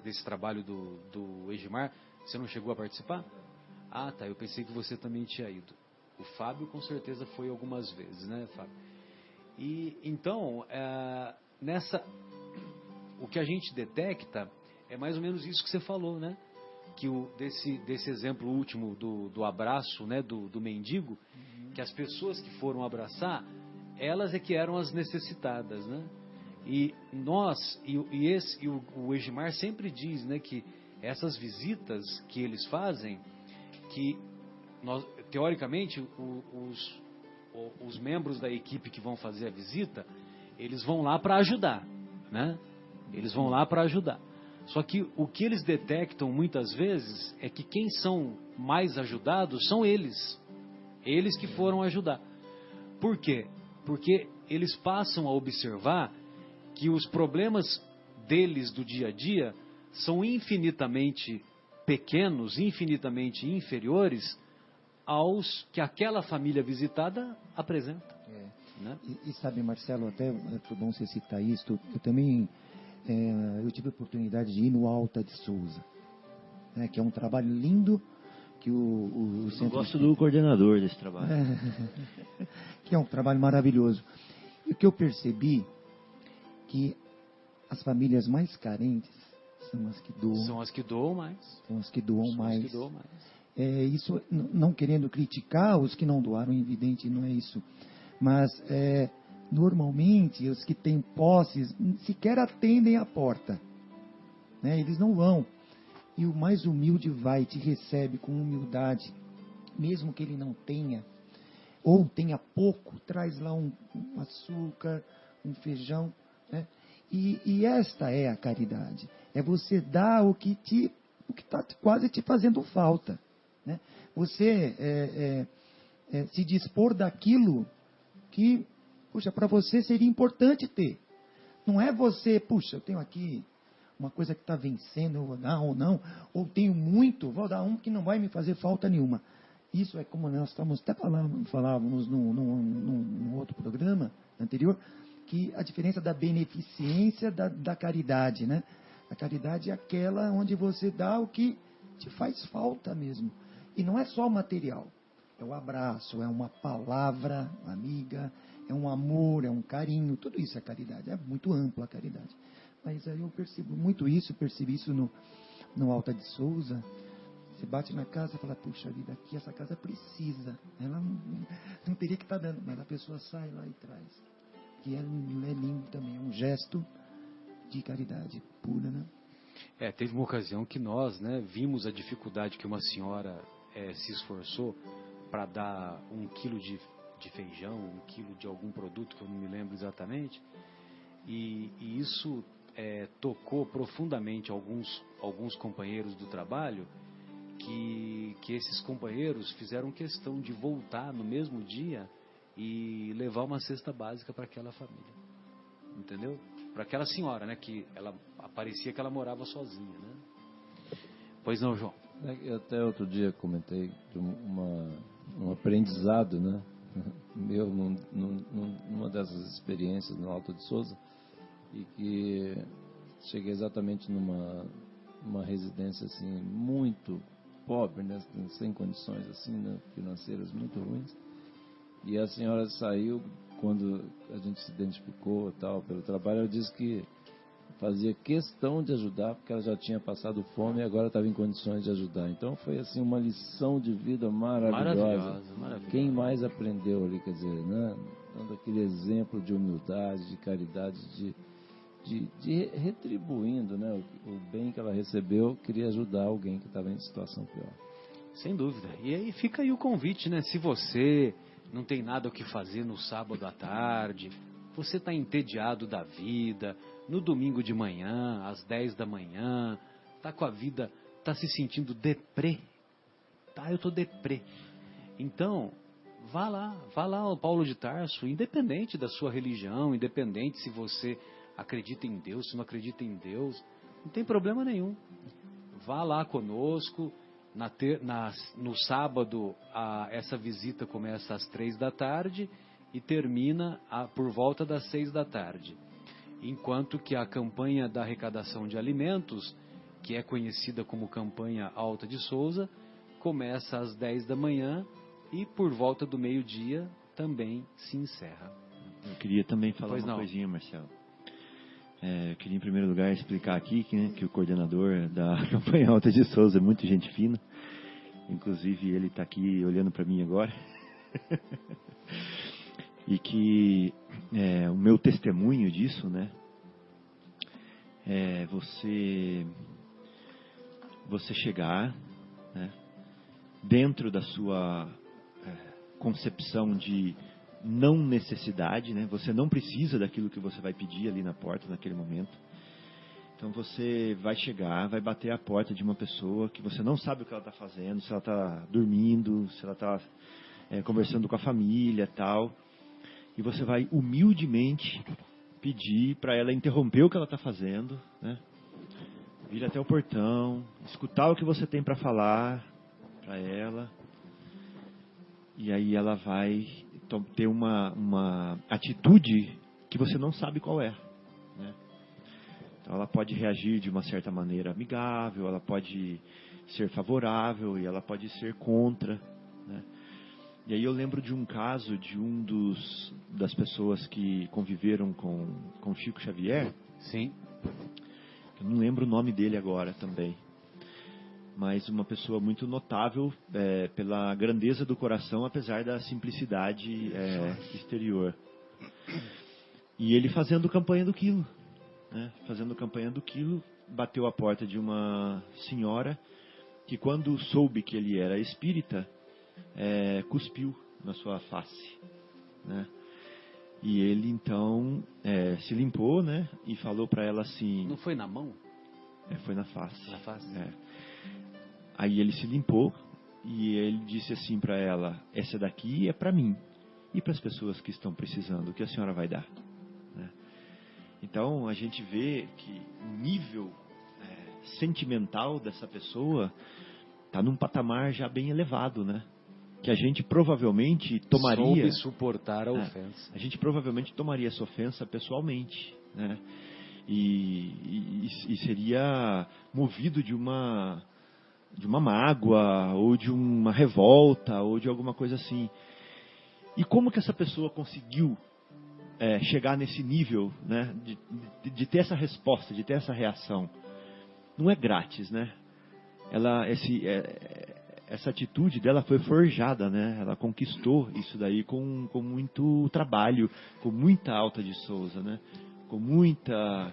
Desse trabalho do Egimar. Você não chegou a participar? Ah, tá, eu pensei que você também tinha ido. O Fábio com certeza foi algumas vezes, né, Fábio? E então, o que a gente detecta é mais ou menos isso que você falou, né? Que desse exemplo último do abraço, né, do mendigo, que as pessoas que foram abraçar, elas é que eram as necessitadas, né? E o Egimar sempre diz, né, que essas visitas que eles fazem, que teoricamente os membros da equipe que vão fazer a visita, eles vão lá para ajudar, né? Eles vão lá para ajudar. Só que o que eles detectam muitas vezes é que quem são mais ajudados são eles. Eles que foram ajudar. Por quê? Porque eles passam a observar que os problemas deles do dia a dia são infinitamente pequenos, infinitamente inferiores aos que aquela família visitada apresenta. Né? E sabe, Marcelo, até foi bom você citar isso, eu também eu tive a oportunidade de ir no Alta de Souza, né, que é um trabalho lindo que o Centro... Eu gosto do coordenador desse trabalho. Que é um trabalho maravilhoso. E o que eu percebi, que as famílias mais carentes são as que doam. São as que doam mais. São as que doam mais. As que doam mais. Isso, não querendo criticar os que não doaram, evidente, não é isso. Mas, normalmente, os que têm posses sequer atendem a porta. Né? Eles não vão. E o mais humilde vai, te recebe com humildade, mesmo que ele não tenha, ou tenha pouco, traz lá um açúcar, um feijão. Né? E esta é a caridade. É você dar o que está quase te fazendo falta. Né? Você se dispor daquilo que, puxa, para você seria importante ter. Não é você, puxa, eu tenho aqui uma coisa que está vencendo, eu vou dar ou não, ou tenho muito, vou dar um que não vai me fazer falta nenhuma. Isso é como nós até falávamos num outro programa anterior, que a diferença da beneficência da caridade, né? A caridade é aquela onde você dá o que te faz falta mesmo. E não é só o material. É o abraço, é uma palavra amiga, é um amor, é um carinho. Tudo isso é caridade. É muito ampla a caridade. Mas aí eu percebi isso no Alta de Souza. Você bate na casa e fala, puxa vida, aqui essa casa precisa. Ela não teria que estar dando, mas a pessoa sai lá e traz. Que é lindo também, é um gesto de caridade pura, né? Teve uma ocasião que nós, né, vimos a dificuldade que uma senhora se esforçou para dar 1 quilo de feijão, 1 quilo de algum produto que eu não me lembro exatamente, e isso tocou profundamente alguns companheiros do trabalho, que esses companheiros fizeram questão de voltar no mesmo dia e levar uma cesta básica para aquela família, entendeu? Para aquela senhora, né, que ela parecia que ela morava sozinha, né? Pois não, João? Eu até outro dia comentei de um aprendizado, né, meu numa dessas experiências no Alto de Souza, e que cheguei exatamente numa residência assim muito pobre, né, sem condições assim, né, financeiras muito ruins, e a senhora saiu. Quando a gente se identificou tal, pelo trabalho, ela disse que fazia questão de ajudar, porque ela já tinha passado fome e agora estava em condições de ajudar. Então foi assim uma lição de vida maravilhosa. Quem mais aprendeu ali, quer dizer, né? Dando aquele exemplo de humildade, de caridade, de retribuindo, né, o bem que ela recebeu, queria ajudar alguém que estava em situação pior. Sem dúvida. E aí fica aí o convite, né? Se você não tem nada o que fazer no sábado à tarde, você está entediado da vida, no domingo de manhã, às 10 da manhã, está com a vida, está se sentindo deprê, tá? Eu estou deprê. Então, vá lá ao Paulo de Tarso, independente da sua religião, independente se você acredita em Deus, se não acredita em Deus, não tem problema nenhum. Vá lá conosco. No sábado, essa visita começa às 3 da tarde e termina por volta das 6 da tarde. Enquanto que a campanha da arrecadação de alimentos, que é conhecida como campanha Alta de Souza, começa às 10 da manhã e por volta do meio-dia também se encerra. Eu queria também falar uma coisinha, Marcelo. Eu queria, em primeiro lugar, explicar aqui que o coordenador da campanha Alta de Souza é muito gente fina. Inclusive, ele está aqui olhando para mim agora. E que o meu testemunho disso, né, é você chegar, né, dentro da sua concepção de não necessidade, né? Você não precisa daquilo que você vai pedir ali na porta naquele momento. Então você vai chegar, vai bater a porta de uma pessoa que você não sabe o que ela está fazendo, se ela está dormindo, se ela está conversando com a família, tal. E você vai humildemente pedir para ela interromper o que ela está fazendo, né? Vir até o portão, escutar o que você tem para falar para ela. E aí ela vai ter uma atitude que você não sabe qual é, né? Então ela pode reagir de uma certa maneira amigável, ela pode ser favorável e ela pode ser contra, né? E aí eu lembro de um caso de das pessoas que conviveram com Chico Xavier. Sim. Eu não lembro o nome dele agora também. Mas uma pessoa muito notável pela grandeza do coração, apesar da simplicidade exterior. E ele fazendo campanha do quilo, né? Fazendo campanha do quilo, bateu a porta de uma senhora que, quando soube que ele era espírita, cuspiu na sua face, né? E ele então se limpou, né? E falou para ela assim... Não foi na mão? Foi na face. Na face? Aí ele se limpou e ele disse assim para ela: essa daqui é para mim e para as pessoas que estão precisando, o que a senhora vai dar, né? Então a gente vê que o nível sentimental dessa pessoa está num patamar já bem elevado, né? Que a gente provavelmente tomaria... Soube suportar a ofensa. A gente provavelmente tomaria essa ofensa pessoalmente, né? E seria movido de uma mágoa, ou de uma revolta, ou de alguma coisa assim. E como que essa pessoa conseguiu chegar nesse nível, né? De ter essa resposta, de ter essa reação? Não é grátis, né? Essa atitude dela foi forjada, né? Ela conquistou isso daí com muito trabalho, com muita Alta de Souza, né? Com muita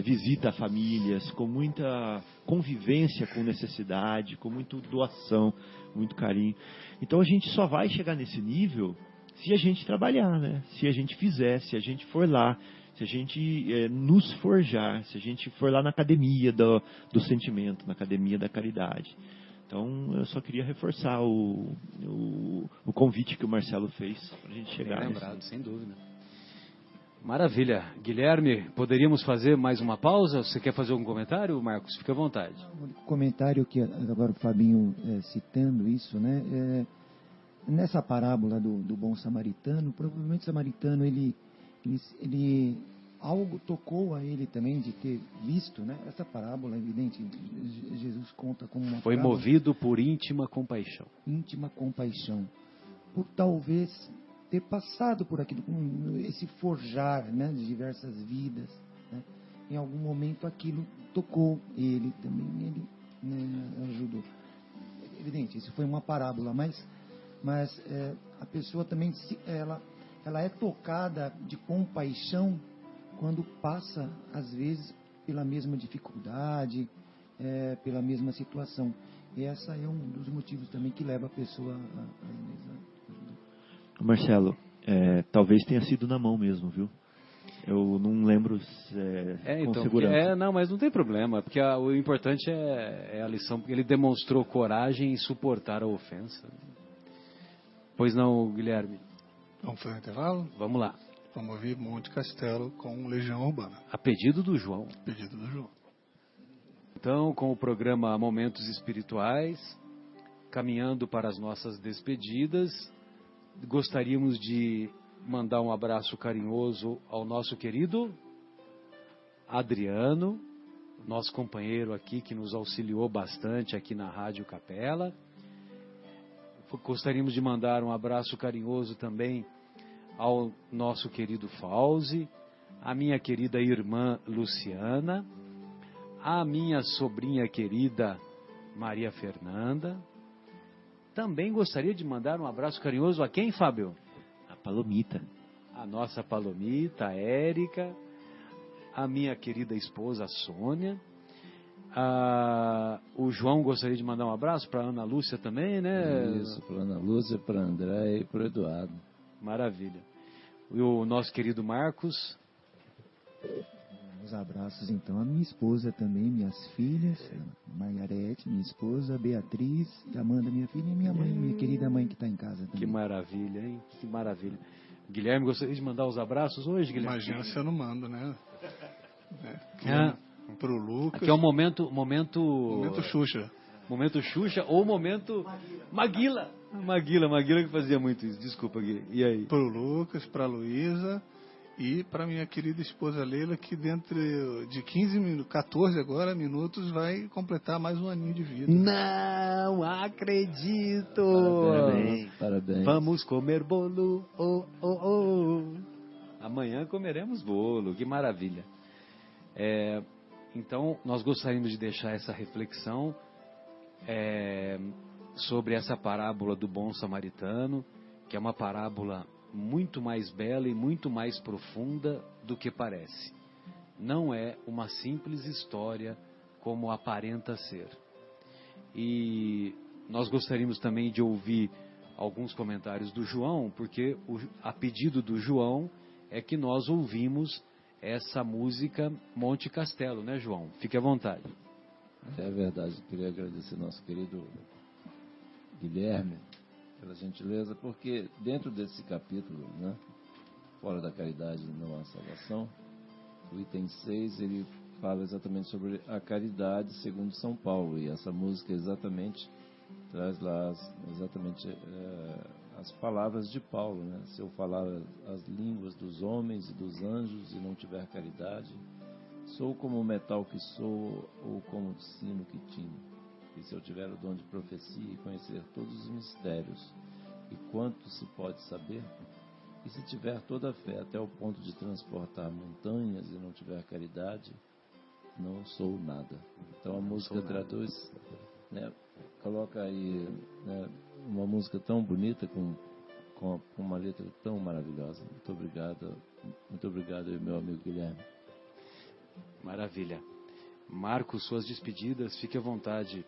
visita a famílias, com muita convivência com necessidade, com muita doação, muito carinho. Então a gente só vai chegar nesse nível se a gente trabalhar, né? Se a gente fizer, se a gente for lá, se a gente nos forjar, se a gente for lá na academia do sentimento, na academia da caridade. Então, eu só queria reforçar o convite que o Marcelo fez para a gente chegar. Bem lembrado, sem dúvida. Maravilha. Guilherme, poderíamos fazer mais uma pausa? Você quer fazer algum comentário, Marcos? Fique à vontade. O único comentário que agora o Fabinho citando isso, né? Nessa parábola do bom samaritano, provavelmente o samaritano ele algo tocou a ele também de ter visto, né? Essa parábola, evidente, Jesus conta como uma Foi parábola, movido por íntima compaixão. íntima compaixão, por talvez ter passado por aquilo, esse forjar, né, de diversas vidas, né? Em algum momento aquilo tocou ele também, ele, né, ajudou. Evidente, isso foi uma parábola, mas a pessoa também ela é tocada de compaixão quando passa, às vezes, pela mesma dificuldade, pela mesma situação. E essa é um dos motivos também que leva a pessoa a Marcelo, talvez tenha sido na mão mesmo, viu? Eu não lembro com segurança. Não, mas não tem problema, porque o importante é a lição, porque ele demonstrou coragem em suportar a ofensa. Pois não, Guilherme? Vamos fazer um intervalo? Vamos lá. Vamos ouvir Monte Castelo com Legião Urbana. A pedido do João. Pedido do João. Então, com o programa Momentos Espirituais, caminhando para as nossas despedidas, gostaríamos de mandar um abraço carinhoso ao nosso querido Adriano, nosso companheiro aqui que nos auxiliou bastante aqui na Rádio Capela. Gostaríamos de mandar um abraço carinhoso também ao nosso querido Fauzi, à minha querida irmã Luciana, à minha sobrinha querida Maria Fernanda. Também gostaria de mandar um abraço carinhoso a quem, Fábio? A Palomita. A nossa Palomita, a Érica, a minha querida esposa Sônia. O João gostaria de mandar um abraço para a Ana Lúcia também, né? Isso, para a Ana Lúcia, para a André e para o Eduardo. Maravilha. E o nosso querido Marcos. Os abraços, então, a minha esposa também, minhas filhas, Margarete, minha esposa, Beatriz, Amanda, minha filha, e minha mãe, minha querida mãe que está em casa também. Que maravilha, hein? Que maravilha. Guilherme, gostaria de mandar os abraços hoje, Guilherme? Imagina se eu não mando, né? Pro Lucas. Aqui é o momento Xuxa. Momento Xuxa ou momento Maguila. Maguila que fazia muito isso. Desculpa, Gui. E aí? Pro Lucas, pra Luísa e pra minha querida esposa Leila, que dentro de 14 agora minutos vai completar mais um aninho de vida. Não acredito! Parabéns. Vamos comer bolo. Amanhã comeremos bolo. Que maravilha. Então, nós gostaríamos de deixar essa reflexão sobre essa parábola do bom samaritano, que é uma parábola muito mais bela e muito mais profunda do que parece. Não é uma simples história como aparenta ser. E nós gostaríamos também de ouvir alguns comentários do João, porque a pedido do João é que nós ouvimos essa música Monte Castelo, né, João? Fique à vontade. É verdade, queria agradecer nosso querido Guilherme pela gentileza, porque dentro desse capítulo, né, Fora da Caridade não há salvação, O item 6, ele fala exatamente sobre a caridade segundo São Paulo, e essa música exatamente traz lá as palavras de Paulo, né? Se eu falar as línguas dos homens e dos anjos e não tiver caridade, sou como o metal que sou ou como o sino que tino. E se eu tiver o dom de profecia e conhecer todos os mistérios e quanto se pode saber, e se tiver toda a fé até o ponto de transportar montanhas e não tiver caridade, não sou nada. Então a música traduz, né, coloca aí, né, uma música tão bonita com uma letra tão maravilhosa. Muito obrigado, meu amigo Guilherme. Maravilha. Marcos, suas despedidas, fique à vontade